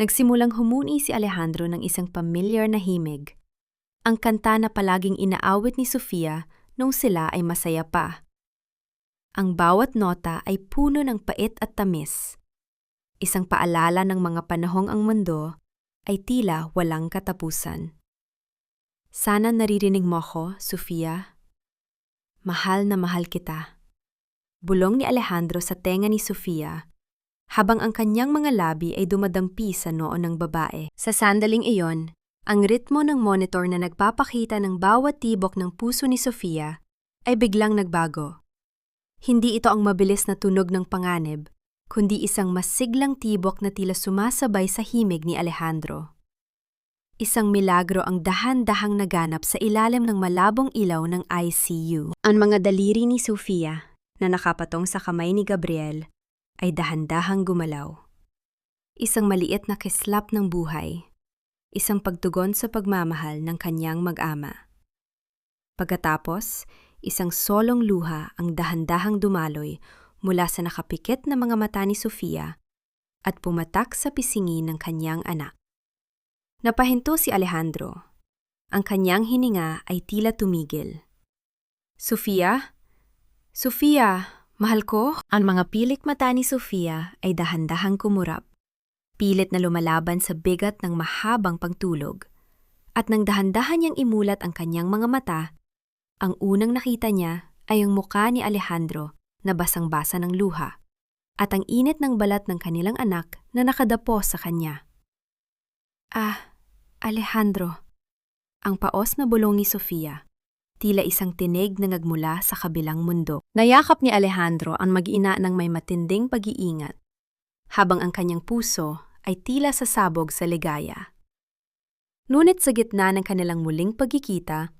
Nagsimulang humuni si Alejandro ng isang pamilyar na himig. Ang kanta na palaging inaawit ni Sofia nung sila ay masaya pa. Ang bawat nota ay puno ng pait at tamis. Isang paalala ng mga panahong ang mundo ay tila walang katapusan. Sana naririnig mo ako, Sofia. Mahal na mahal kita. Bulong ni Alejandro sa tenga ni Sofia, habang ang kanyang mga labi ay dumadampi sa noo ng babae. Sa sandaling iyon, ang ritmo ng monitor na nagpapakita ng bawat tibok ng puso ni Sofia ay biglang nagbago. Hindi ito ang mabilis na tunog ng panganib, kundi isang masiglang tibok na tila sumasabay sa himig ni Alejandro. Isang milagro ang dahan-dahang naganap sa ilalim ng malabong ilaw ng ICU. Ang mga daliri ni Sofia na nakapatong sa kamay ni Gabriel ay dahan-dahang gumalaw. Isang maliit na kislap ng buhay, isang pagtugon sa pagmamahal ng kanyang mag-ama. Pagkatapos, isang solong luha ang dahan-dahang dumaloy mula sa nakapikit na mga mata ni Sofia at pumatak sa pisngi ng kanyang anak. Napahinto si Alejandro. Ang kanyang hininga ay tila tumigil. Sofia? Sofia, mahal ko? Ang mga pilik mata ni Sofia ay dahan-dahang kumurap. Pilit na lumalaban sa bigat ng mahabang pagtulog. At nang dahan-dahan niyang imulat ang kanyang mga mata, ang unang nakita niya ay ang mukha ni Alejandro na basang-basa ng luha at ang init ng balat ng kanilang anak na nakadapo sa kanya. Ah, Alejandro, ang paos na bulong ni Sofia. Tila isang tinig na nagmula sa kabilang mundo. Nayakap ni Alejandro ang mag-ina ng may matinding pag-iingat, habang ang kanyang puso ay tila sasabog sa ligaya. Ngunit sa gitna ng kanilang muling pagkikita,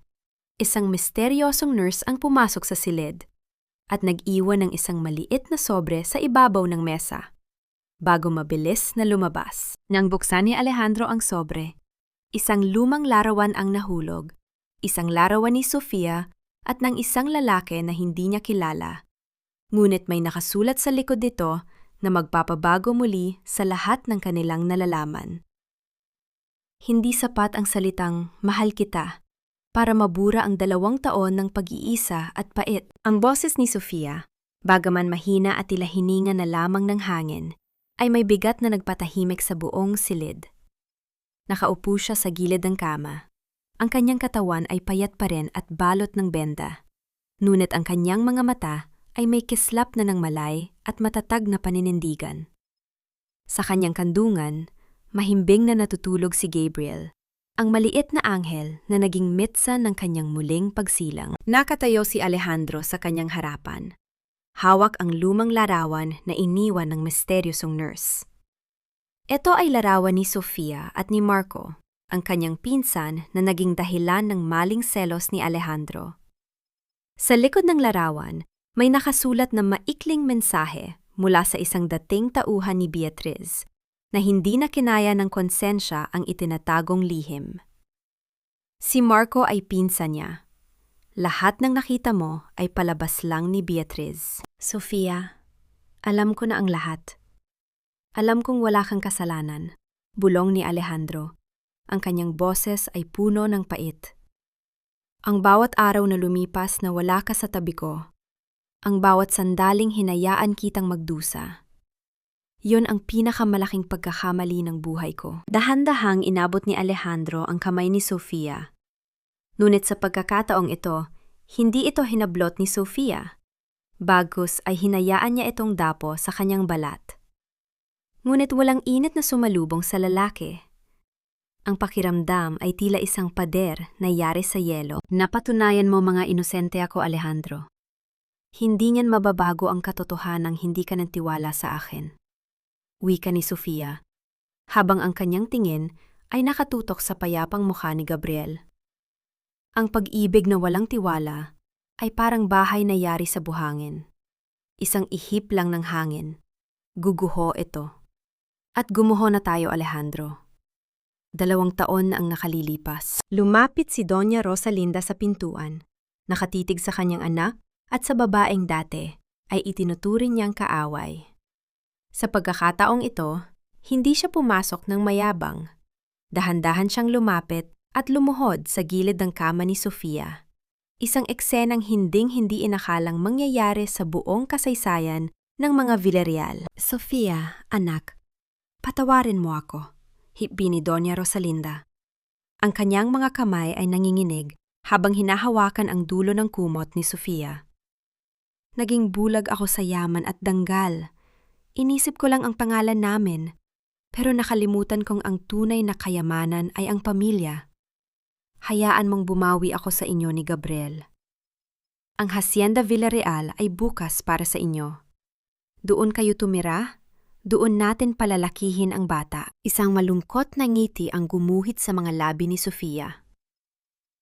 isang misteryosong nurse ang pumasok sa silid at nag-iwan ng isang maliit na sobre sa ibabaw ng mesa, bago mabilis na lumabas. Nang buksan ni Alejandro ang sobre, isang lumang larawan ang nahulog, isang larawan ni Sofia at ng isang lalaki na hindi niya kilala. Ngunit may nakasulat sa likod nito na magpapabago muli sa lahat ng kanilang nalalaman. Hindi sapat ang salitang mahal kita para mabura ang 2 taon ng pag-iisa at pait. Ang boses ni Sofia, bagaman mahina at tila hininga na lamang ng hangin, ay may bigat na nagpatahimik sa buong silid. Nakaupo siya sa gilid ng kama. Ang kanyang katawan ay payat pa rin at balot ng benda. Ngunit ang kanyang mga mata ay may kislap na ng malay at matatag na paninindigan. Sa kanyang kandungan, mahimbing na natutulog si Gabriel, ang maliit na anghel na naging mitsan ng kanyang muling pagsilang. Nakatayo si Alejandro sa kanyang harapan. Hawak ang lumang larawan na iniwan ng misteryosong nurse. Ito ay larawan ni Sofia at ni Marco, ang kanyang pinsan na naging dahilan ng maling selos ni Alejandro. Sa likod ng larawan, may nakasulat na maikling mensahe mula sa isang dating tauhan ni Beatriz na hindi na kinaya ng konsensya ang itinatagong lihim. Si Marco ay pinsan niya. Lahat ng nakita mo ay palabas lang ni Beatriz. Sofia, alam ko na ang lahat. Alam kong wala kang kasalanan, bulong ni Alejandro. Ang kanyang boses ay puno ng pait. Ang bawat araw na lumipas na wala ka sa tabi ko, ang bawat sandaling hinayaan kitang magdusa, yun ang pinakamalaking pagkakamali ng buhay ko. Dahan-dahang inabot ni Alejandro ang kamay ni Sofia. Ngunit sa pagkakataong ito, hindi ito hinablot ni Sofia. Bagkus ay hinayaan niya itong dapo sa kanyang balat. Ngunit walang init na sumalubong sa lalaki. Ang pakiramdam ay tila isang pader na yari sa yelo. Napatunayan mo mga inosente ako, Alejandro. Hindi niyan mababago ang katotohanang hindi ka nantiwala sa akin. Wika ni Sofia, habang ang kanyang tingin ay nakatutok sa payapang mukha ni Gabriel. Ang pag-ibig na walang tiwala ay parang bahay na yari sa buhangin. Isang ihip lang ng hangin. Guguho ito. At gumuho na tayo, Alejandro. 2 taon na ang nakalilipas. Lumapit si Doña Rosalinda sa pintuan. Nakatitig sa kanyang anak at sa babaeng dati ay itinuturing niyang kaaway. Sa pagkakataong ito, hindi siya pumasok ng mayabang. Dahan-dahan siyang lumapit at lumuhod sa gilid ng kama ni Sofia. Isang eksenang hinding-hindi inakalang mangyayari sa buong kasaysayan ng mga Villarreal. Sofia, anak, patawarin mo ako, hipbi ni Doña Rosalinda. Ang kanyang mga kamay ay nanginginig habang hinahawakan ang dulo ng kumot ni Sofia. Naging bulag ako sa yaman at danggal. Inisip ko lang ang pangalan namin, pero nakalimutan kong ang tunay na kayamanan ay ang pamilya. Hayaan mong bumawi ako sa inyo ni Gabriel. Ang Hacienda Villarreal ay bukas para sa inyo. Doon kayo tumira, doon natin palalakihin ang bata. Isang malungkot na ngiti ang gumuhit sa mga labi ni Sofia.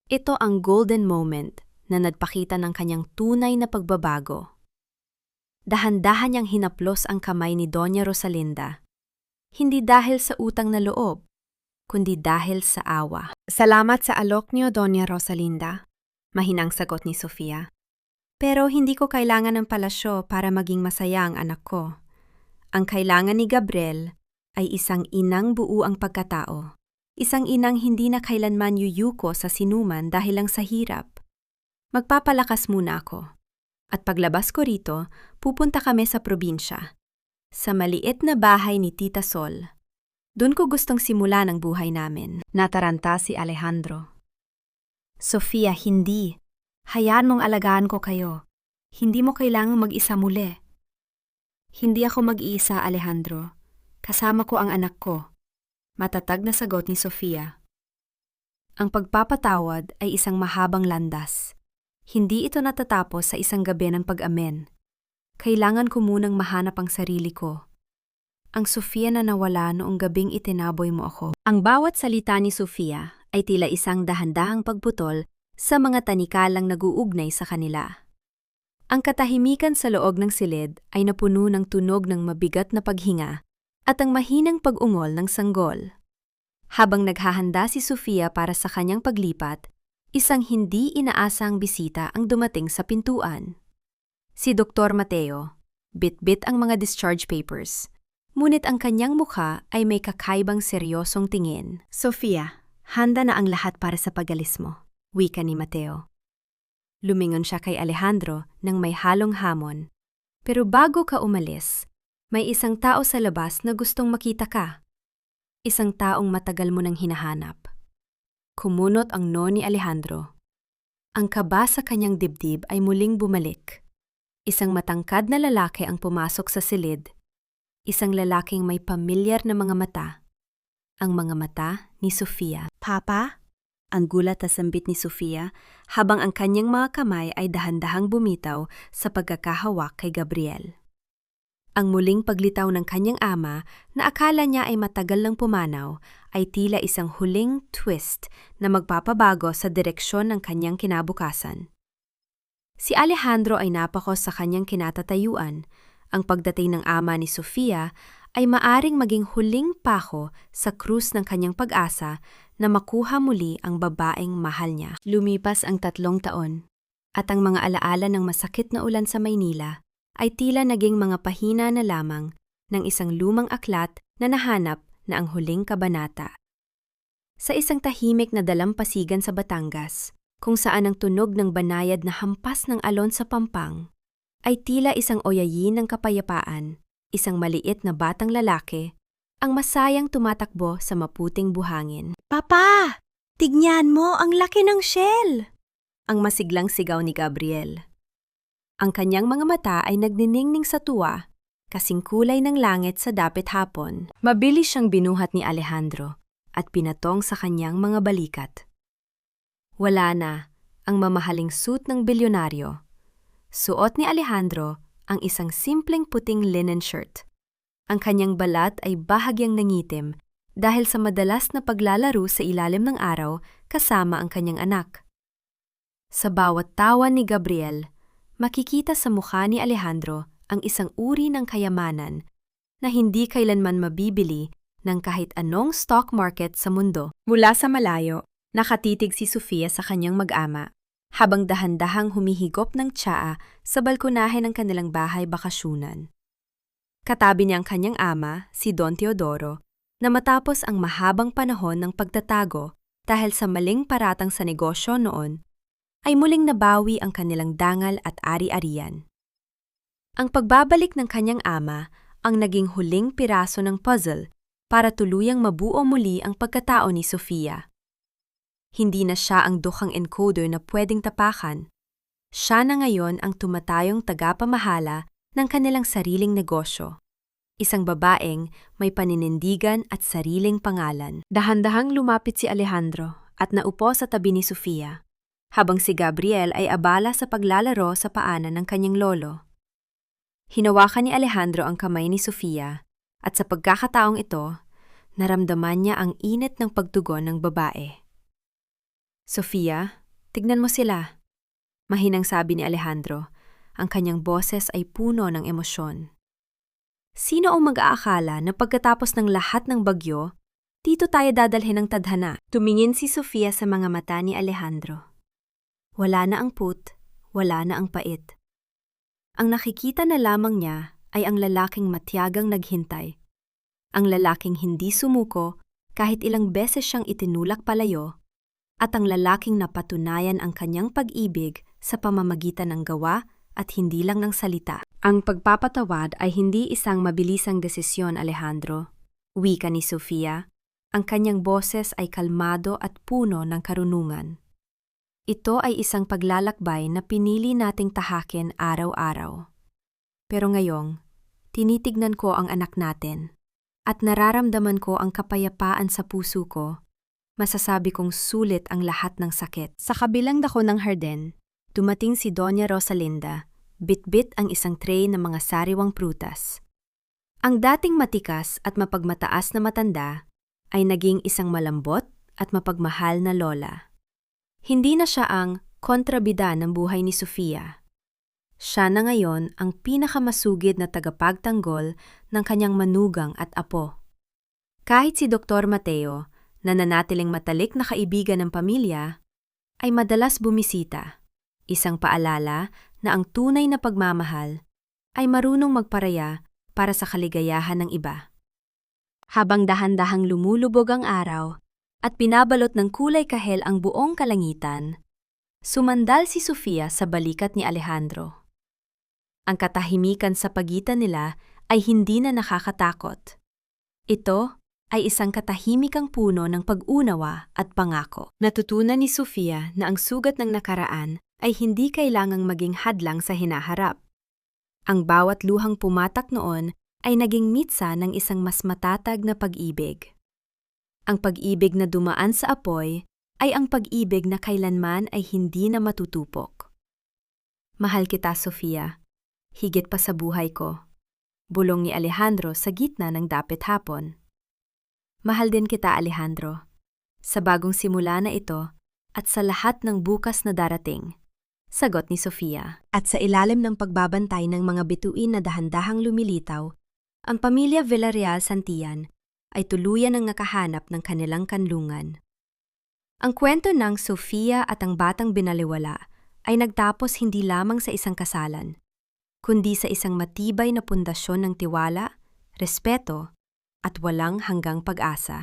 Ito ang golden moment na nagpakita ng kanyang tunay na pagbabago. Dahan-dahan niyang hinaplos ang kamay ni Doña Rosalinda. Hindi dahil sa utang na loob, kundi dahil sa awa. Salamat sa alok niyo, Doña Rosalinda, mahinang sagot ni Sofia. Pero hindi ko kailangan ng palasyo para maging masaya ang anak ko. Ang kailangan ni Gabriel ay isang inang buo ang pagkatao. Isang inang hindi na kailanman yuyuko sa sinuman dahil lang sa hirap. Magpapalakas muna ako. At paglabas ko rito, pupunta kami sa probinsya. Sa maliit na bahay ni Tita Sol. Doon ko gustong simulan ang buhay namin. Nataranta si Alejandro. Sofia, hindi. Hayaan mong alagaan ko kayo. Hindi mo kailangang mag-isa muli. Hindi ako mag-iisa, Alejandro. Kasama ko ang anak ko. Matatag na sagot ni Sofia. Ang pagpapatawad ay isang mahabang landas. Hindi ito natatapos sa isang gabi ng pag-amen. Kailangan ko munang mahanap ang sarili ko. Ang Sofia na nawala noong gabing itinaboy mo ako. Ang bawat salita ni Sofia ay tila isang dahan-dahang pagputol sa mga tanikalang naguugnay sa kanila. Ang katahimikan sa loob ng silid ay napuno ng tunog ng mabigat na paghinga at ang mahinang pag-ungol ng sanggol. Habang naghahanda si Sofia para sa kanyang paglipat, isang hindi inaasang bisita ang dumating sa pintuan. Si Dr. Mateo, bit-bit ang mga discharge papers. Ngunit ang kanyang mukha ay may kakaibang seryosong tingin. Sofia, handa na ang lahat para sa pag-alis mo. wika ni Mateo. Lumingon siya kay Alejandro nang may halong hamon. Pero bago ka umalis, may isang tao sa labas na gustong makita ka. Isang taong matagal mo nang hinahanap. Kumunot ang noo ni Alejandro. Ang kaba sa kanyang dibdib ay muling bumalik. Isang matangkad na lalaki ang pumasok sa silid. Isang lalaking may pamilyar na mga mata. Ang mga mata ni Sofia. Papa? Ang gulat na sambit ni Sofia habang ang kanyang mga kamay ay dahan-dahang bumitaw sa pagkakahawak kay Gabriel. Ang muling paglitaw ng kanyang ama na akala niya ay matagal lang pumanaw ay tila isang huling twist na magpapabago sa direksyon ng kanyang kinabukasan. Si Alejandro ay napako sa kanyang kinatatayuan. Ang pagdating ng ama ni Sofia ay maaring maging huling pako sa krus ng kanyang pag-asa na makuha muli ang babaeng mahal niya. Lumipas ang 3 taon, at ang mga alaala ng masakit na ulan sa Maynila ay tila naging mga pahina na lamang ng isang lumang aklat na nahanap na ang huling kabanata. Sa isang tahimik na dalampasigan sa Batangas, kung saan ang tunog ng banayad na hampas ng alon sa pampang, ay tila isang oyayin ng kapayapaan, isang maliit na batang lalaki, ang masayang tumatakbo sa maputing buhangin. Papa! Tignan mo, ang laki ng shell! Ang masiglang sigaw ni Gabriel. Ang kanyang mga mata ay nagniningning sa tuwa, kasing kulay ng langit sa dapit hapon. Mabilis siyang binuhat ni Alejandro at pinatong sa kanyang mga balikat. Wala na ang mamahaling suit ng bilyonaryo. Suot ni Alejandro ang isang simpleng puting linen shirt. Ang kanyang balat ay bahagyang nangitim dahil sa madalas na paglalaro sa ilalim ng araw kasama ang kanyang anak. Sa bawat tawa ni Gabriel, makikita sa mukha ni Alejandro ang isang uri ng kayamanan na hindi kailanman mabibili ng kahit anong stock market sa mundo. Mula sa malayo, nakatitig si Sofia sa kanyang mag-ama habang dahan-dahang humihigop ng tsaa sa balkonahe ng kanilang bahay bakasyunan. Katabi niya ang kanyang ama, si Don Teodoro, na matapos ang mahabang panahon ng pagtatago dahil sa maling paratang sa negosyo noon, ay muling nabawi ang kanilang dangal at ari-arian. Ang pagbabalik ng kanyang ama ang naging huling piraso ng puzzle para tuluyang mabuo muli ang pagkatao ni Sofia. Hindi na siya ang dukhang encoder na pwedeng tapakan. Siya na ngayon ang tumatayong tagapamahala ng kanilang sariling negosyo. Isang babaeng may paninindigan at sariling pangalan. Dahan-dahang lumapit si Alejandro at naupo sa tabi ni Sofia, habang si Gabriel ay abala sa paglalaro sa paanan ng kanyang lolo. Hinawakan ni Alejandro ang kamay ni Sofia at sa pagkakataong ito, naramdaman niya ang init ng pagtugon ng babae. Sofia, tignan mo sila. Mahinang sabi ni Alejandro. Ang kanyang boses ay puno ng emosyon. Sino ang mag-aakala na pagkatapos ng lahat ng bagyo, dito tayo dadalhin ng tadhana? Tumingin si Sofia sa mga mata ni Alejandro. Wala na ang put, wala na ang pait. Ang nakikita na lamang niya ay ang lalaking matiyagang naghintay. Ang lalaking hindi sumuko kahit ilang beses siyang itinulak palayo, at ang lalaking napatunayan ang kanyang pag-ibig sa pamamagitan ng gawa at hindi lang ng salita. Ang pagpapatawad ay hindi isang mabilisang desisyon, Alejandro. Wika ni Sofia. Ang kanyang boses ay kalmado at puno ng karunungan. Ito ay isang paglalakbay na pinili nating tahakin araw-araw. Pero ngayong, tinitignan ko ang anak natin at nararamdaman ko ang kapayapaan sa puso ko. Masasabi kong sulit ang lahat ng sakit. Sa kabilang dako ng harden, dumating si Doña Rosalinda, bit-bit ang isang tray ng mga sariwang prutas. Ang dating matikas at mapagmataas na matanda ay naging isang malambot at mapagmahal na lola. Hindi na siya ang kontrabida ng buhay ni Sofia. Siya na ngayon ang pinakamasugid na tagapagtanggol ng kanyang manugang at apo. Kahit si Dr. Mateo, na nanatiling matalik na kaibigan ng pamilya, ay madalas bumisita. Isang paalala na ang tunay na pagmamahal ay marunong magparaya para sa kaligayahan ng iba. Habang dahan-dahang lumulubog ang araw, at pinabalot ng kulay kahel ang buong kalangitan, sumandal si Sofia sa balikat ni Alejandro. Ang katahimikan sa pagitan nila ay hindi na nakakatakot. Ito ay isang katahimikang puno ng pag-unawa at pangako. Natutunan ni Sofia na ang sugat ng nakaraan ay hindi kailangang maging hadlang sa hinaharap. Ang bawat luhang pumatak noon ay naging mitsa ng isang mas matatag na pag-ibig. Ang pag-ibig na dumaan sa apoy ay ang pag-ibig na kailanman ay hindi na matutupok. Mahal kita, Sofia. Higit pa sa buhay ko. Bulong ni Alejandro sa gitna ng dapit hapon. Mahal din kita, Alejandro. Sa bagong simula na ito at sa lahat ng bukas na darating. Sagot ni Sofia. At sa ilalim ng pagbabantay ng mga bituin na dahan-dahang lumilitaw, ang pamilya Villarreal Santillan ay tuluyan ng nakahanap ng kanilang kanlungan. Ang kwento ng Sofia at ang batang binaliwala ay nagtapos hindi lamang sa isang kasalan, kundi sa isang matibay na pundasyon ng tiwala, respeto, at walang hanggang pag-asa.